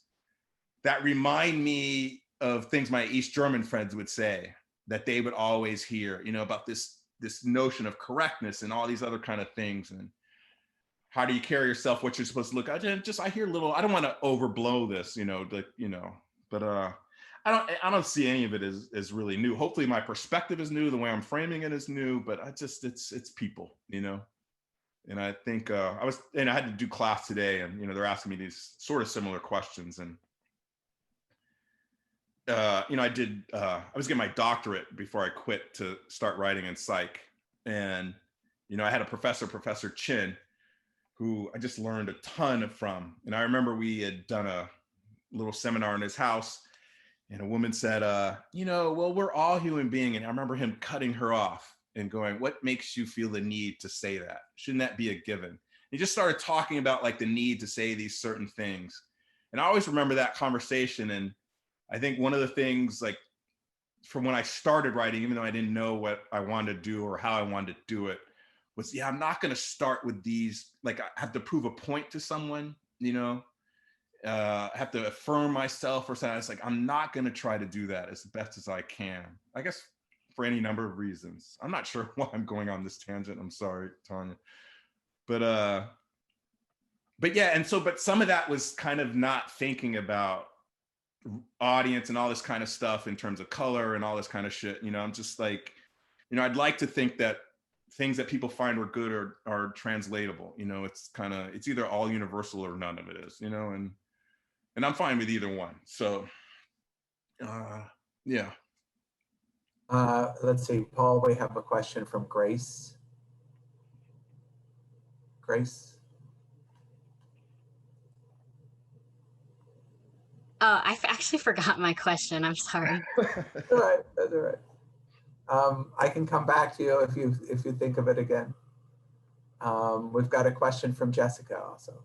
S4: that remind me of things my East German friends would say that they would always hear, you know, about this notion of correctness and all these other kind of things. And how do you carry yourself, what you're supposed to look at. I hear little, I don't want to overblow this, you know, like, you know, but I don't see any of it as really new. Hopefully my perspective is new, the way I'm framing it is new, but it's people, you know. And I think I had to do class today, and you know, they're asking me these sort of similar questions, and I was getting my doctorate before I quit to start writing in psych. And, I had a Professor Chin, who I just learned a ton from. And I remember we had done a little seminar in his house, and a woman said, well, we're all human beings. And I remember him cutting her off and going, what makes you feel the need to say that? Shouldn't that be a given? He just started talking about like the need to say these certain things. And I always remember that conversation. And I think one of the things, like, from when I started writing, even though I didn't know what I wanted to do or how I wanted to do it, was, I'm not going to start with these, like, I have to prove a point to someone, I have to affirm myself or something. It's like, I'm not going to try to do that as best as I can, I guess, for any number of reasons. I'm not sure why I'm going on this tangent. I'm sorry, Tanya. But yeah, but some of that was kind of not thinking about audience and all this kind of stuff in terms of color and all this kind of shit. I'm just like, I'd like to think that things that people find were good are translatable. It's either all universal or none of it is, and I'm fine with either one. So yeah.
S1: Let's see, Paul, we have a question from Grace. Grace?
S9: Oh, I actually forgot my question. I'm sorry.
S1: That's all right. That's all right. I can come back to you if you think of it again. We've got a question from Jessica also.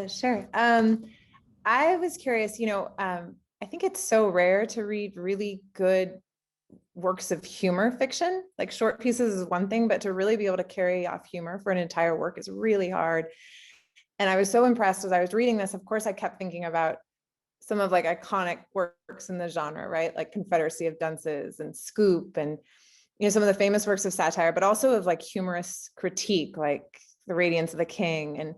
S10: Sure. I was curious, I think it's so rare to read really good works of humor fiction. Like, short pieces is one thing, but to really be able to carry off humor for an entire work is really hard. And I was so impressed as I was reading this. Of course, I kept thinking about some of like iconic works in the genre, right? Like Confederacy of Dunces and Scoop and, some of the famous works of satire, but also of like humorous critique, like The Radiance of the King.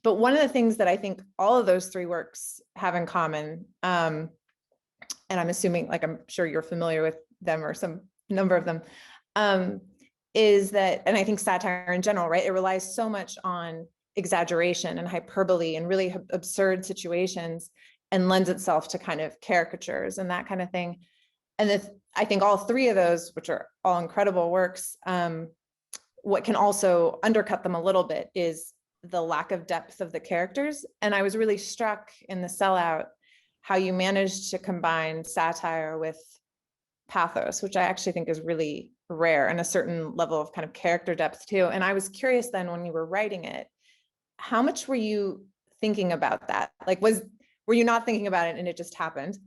S10: But one of the things that I think all of those three works have in common, and I'm assuming, like, I'm sure you're familiar with them or some number of them, is that, and I think satire in general, right? It relies so much on exaggeration and hyperbole and really absurd situations, and lends itself to kind of caricatures and that kind of thing. And I think all three of those, which are all incredible works, what can also undercut them a little bit is the lack of depth of the characters. And I was really struck in the Sellout how you managed to combine satire with pathos, which I actually think is really rare, and a certain level of kind of character depth too. And I was curious then, when you were writing it, how much were you thinking about that? Like, were you not thinking about it and it just happened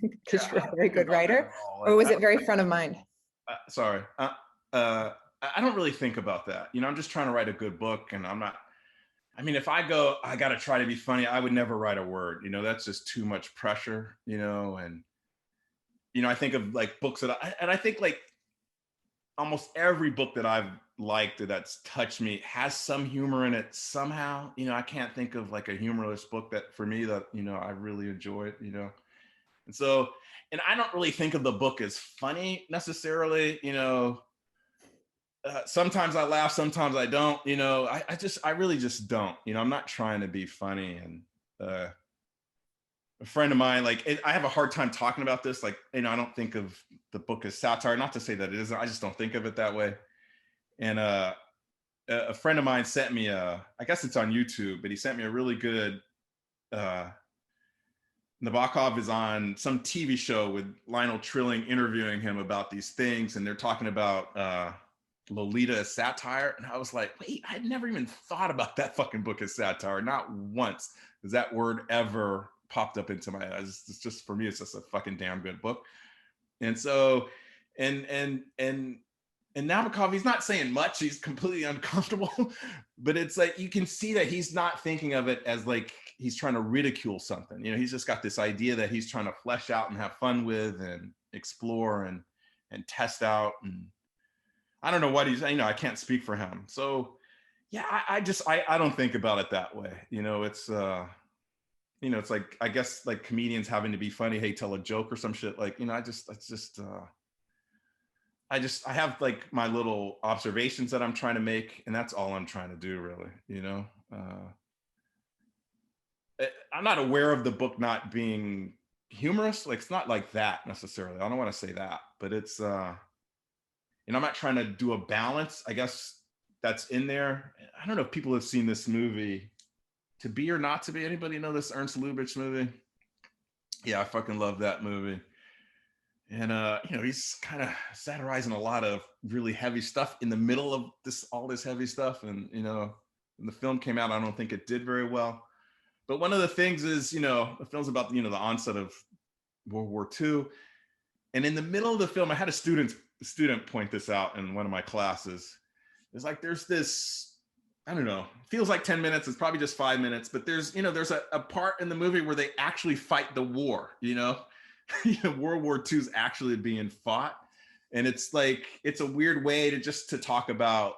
S10: because you're a very good writer, or was it very front of mind?
S4: Sorry. I don't really think about that. I'm just trying to write a good book, and I'm not, if I got to try to be funny, I would never write a word, that's just too much pressure, and, I think of like books and I think like almost every book that I've liked or that's touched me has some humor in it somehow. I can't think of like a humorless book that for me that, I really enjoyed, and so, and I don't really think of the book as funny necessarily, sometimes I laugh, sometimes I don't, I really just don't, I'm not trying to be funny. And a friend of mine, like, I have a hard time talking about this. Like, I don't think of the book as satire, not to say that it isn't, I just don't think of it that way. And a friend of mine sent me I guess it's on YouTube, but he sent me a really good, Nabokov is on some TV show with Lionel Trilling interviewing him about these things. And they're talking about Lolita as satire. And I was like, wait, I'd never even thought about that fucking book as satire. Not once has that word ever popped up into my eyes. It's just, for me, it's just a fucking damn good book. And so, and Nabokov, he's not saying much. He's completely uncomfortable, but it's like, you can see that he's not thinking of it as like, he's trying to ridicule something. He's just got this idea that he's trying to flesh out and have fun with and explore and test out. And I don't know what he's, I can't speak for him. So yeah, I don't think about it that way. It's, it's like, I guess like comedians having to be funny, hey, tell a joke or some shit. Like, I have like my little observations that I'm trying to make, and that's all I'm trying to do, really. I'm not aware of the book not being humorous. Like, it's not like that necessarily. I don't want to say that, but it's, I'm not trying to do a balance. I guess that's in there. I don't know if people have seen this movie, To Be or Not to Be. Anybody know this Ernst Lubitsch movie? Yeah, I fucking love that movie. And he's kind of satirizing a lot of really heavy stuff in the middle of all this heavy stuff. And when the film came out, I don't think it did very well. But one of the things is, the film's about the onset of World War II. And in the middle of the film, I had a student point this out in one of my classes. It's like there's this, I don't know, feels like 10 minutes. It's probably just 5 minutes, but there's a part in the movie where they actually fight the war, World War II is actually being fought. And it's like, it's a weird way to talk about,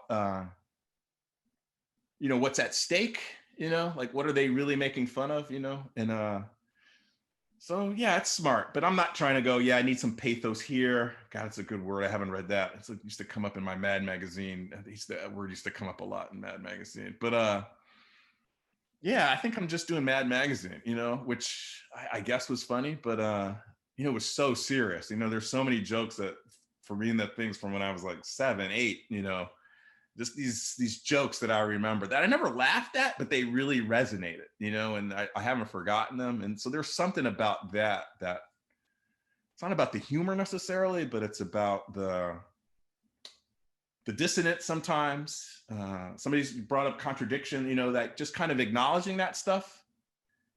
S4: what's at stake, like what are they really making fun of, and so yeah, it's smart, but I'm not trying to go, yeah, I need some pathos here. God, it's a good word. I haven't read that. It used to come up in my Mad magazine. That word used to come up a lot in Mad magazine, but yeah, I think I'm just doing Mad magazine, which I guess was funny, but it was so serious. There's so many jokes that for me, that things from when I was like 7, 8, just these jokes that I remember that I never laughed at, but they really resonated, and I haven't forgotten them. And so there's something about that it's not about the humor necessarily, but it's about the dissonance sometimes. Somebody's brought up contradiction, that just kind of acknowledging that stuff.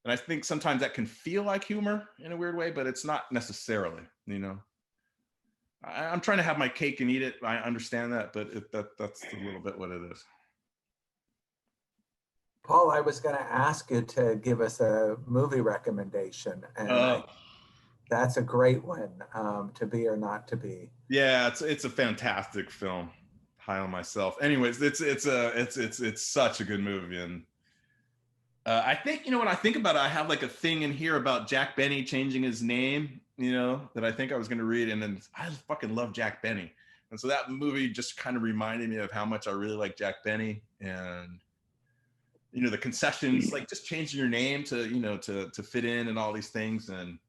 S4: And I think sometimes that can feel like humor in a weird way, but it's not necessarily, I'm trying to have my cake and eat it. I understand that, but that's a little bit what it is.
S1: Paul, I was going to ask you to give us a movie recommendation, and that's a great one, To Be or Not to Be.
S4: Yeah, it's a fantastic film. High on myself. Anyways, it's such a good movie, and I think when I think about it, I have like a thing in here about Jack Benny changing his name. That I think I was going to read, and then I fucking love Jack Benny, and so that movie just kind of reminded me of how much I really like Jack Benny, and the concessions, like just changing your name to to fit in and all these things. And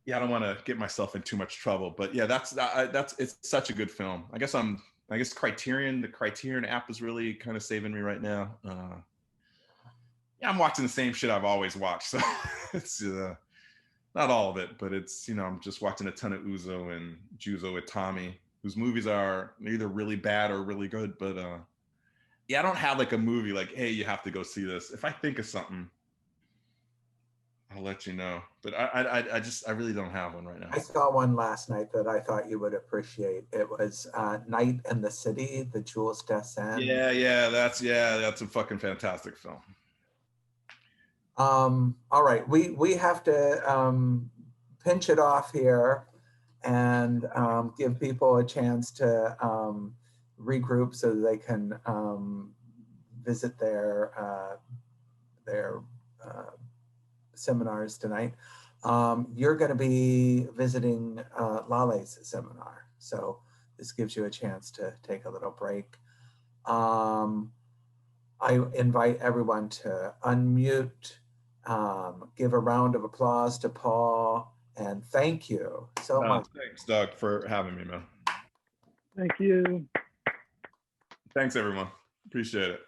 S4: yeah, I don't want to get myself in too much trouble, but yeah, it's such a good film. I guess the Criterion app is really kind of saving me right now. Yeah, I'm watching the same shit I've always watched, so it's not all of it, but it's, I'm just watching a ton of Uzo and Juzo Itami, whose movies are either really bad or really good. But yeah, I don't have like a movie like, hey, you have to go see this. If I think of something, I'll let you know. But I really don't have one right now.
S1: I saw one last night that I thought you would appreciate. It was Night in the City, the Jules Dassin.
S4: Yeah, that's a fucking fantastic film.
S1: All right, we have to pinch it off here and give people a chance to regroup so that they can visit their seminars tonight. You're going to be visiting Lale's seminar, so this gives you a chance to take a little break. I invite everyone to unmute, give a round of applause to Paul, and thank you so much.
S4: Thanks, Doug, for having me, man.
S7: Thank you.
S4: Thanks, everyone. Appreciate it.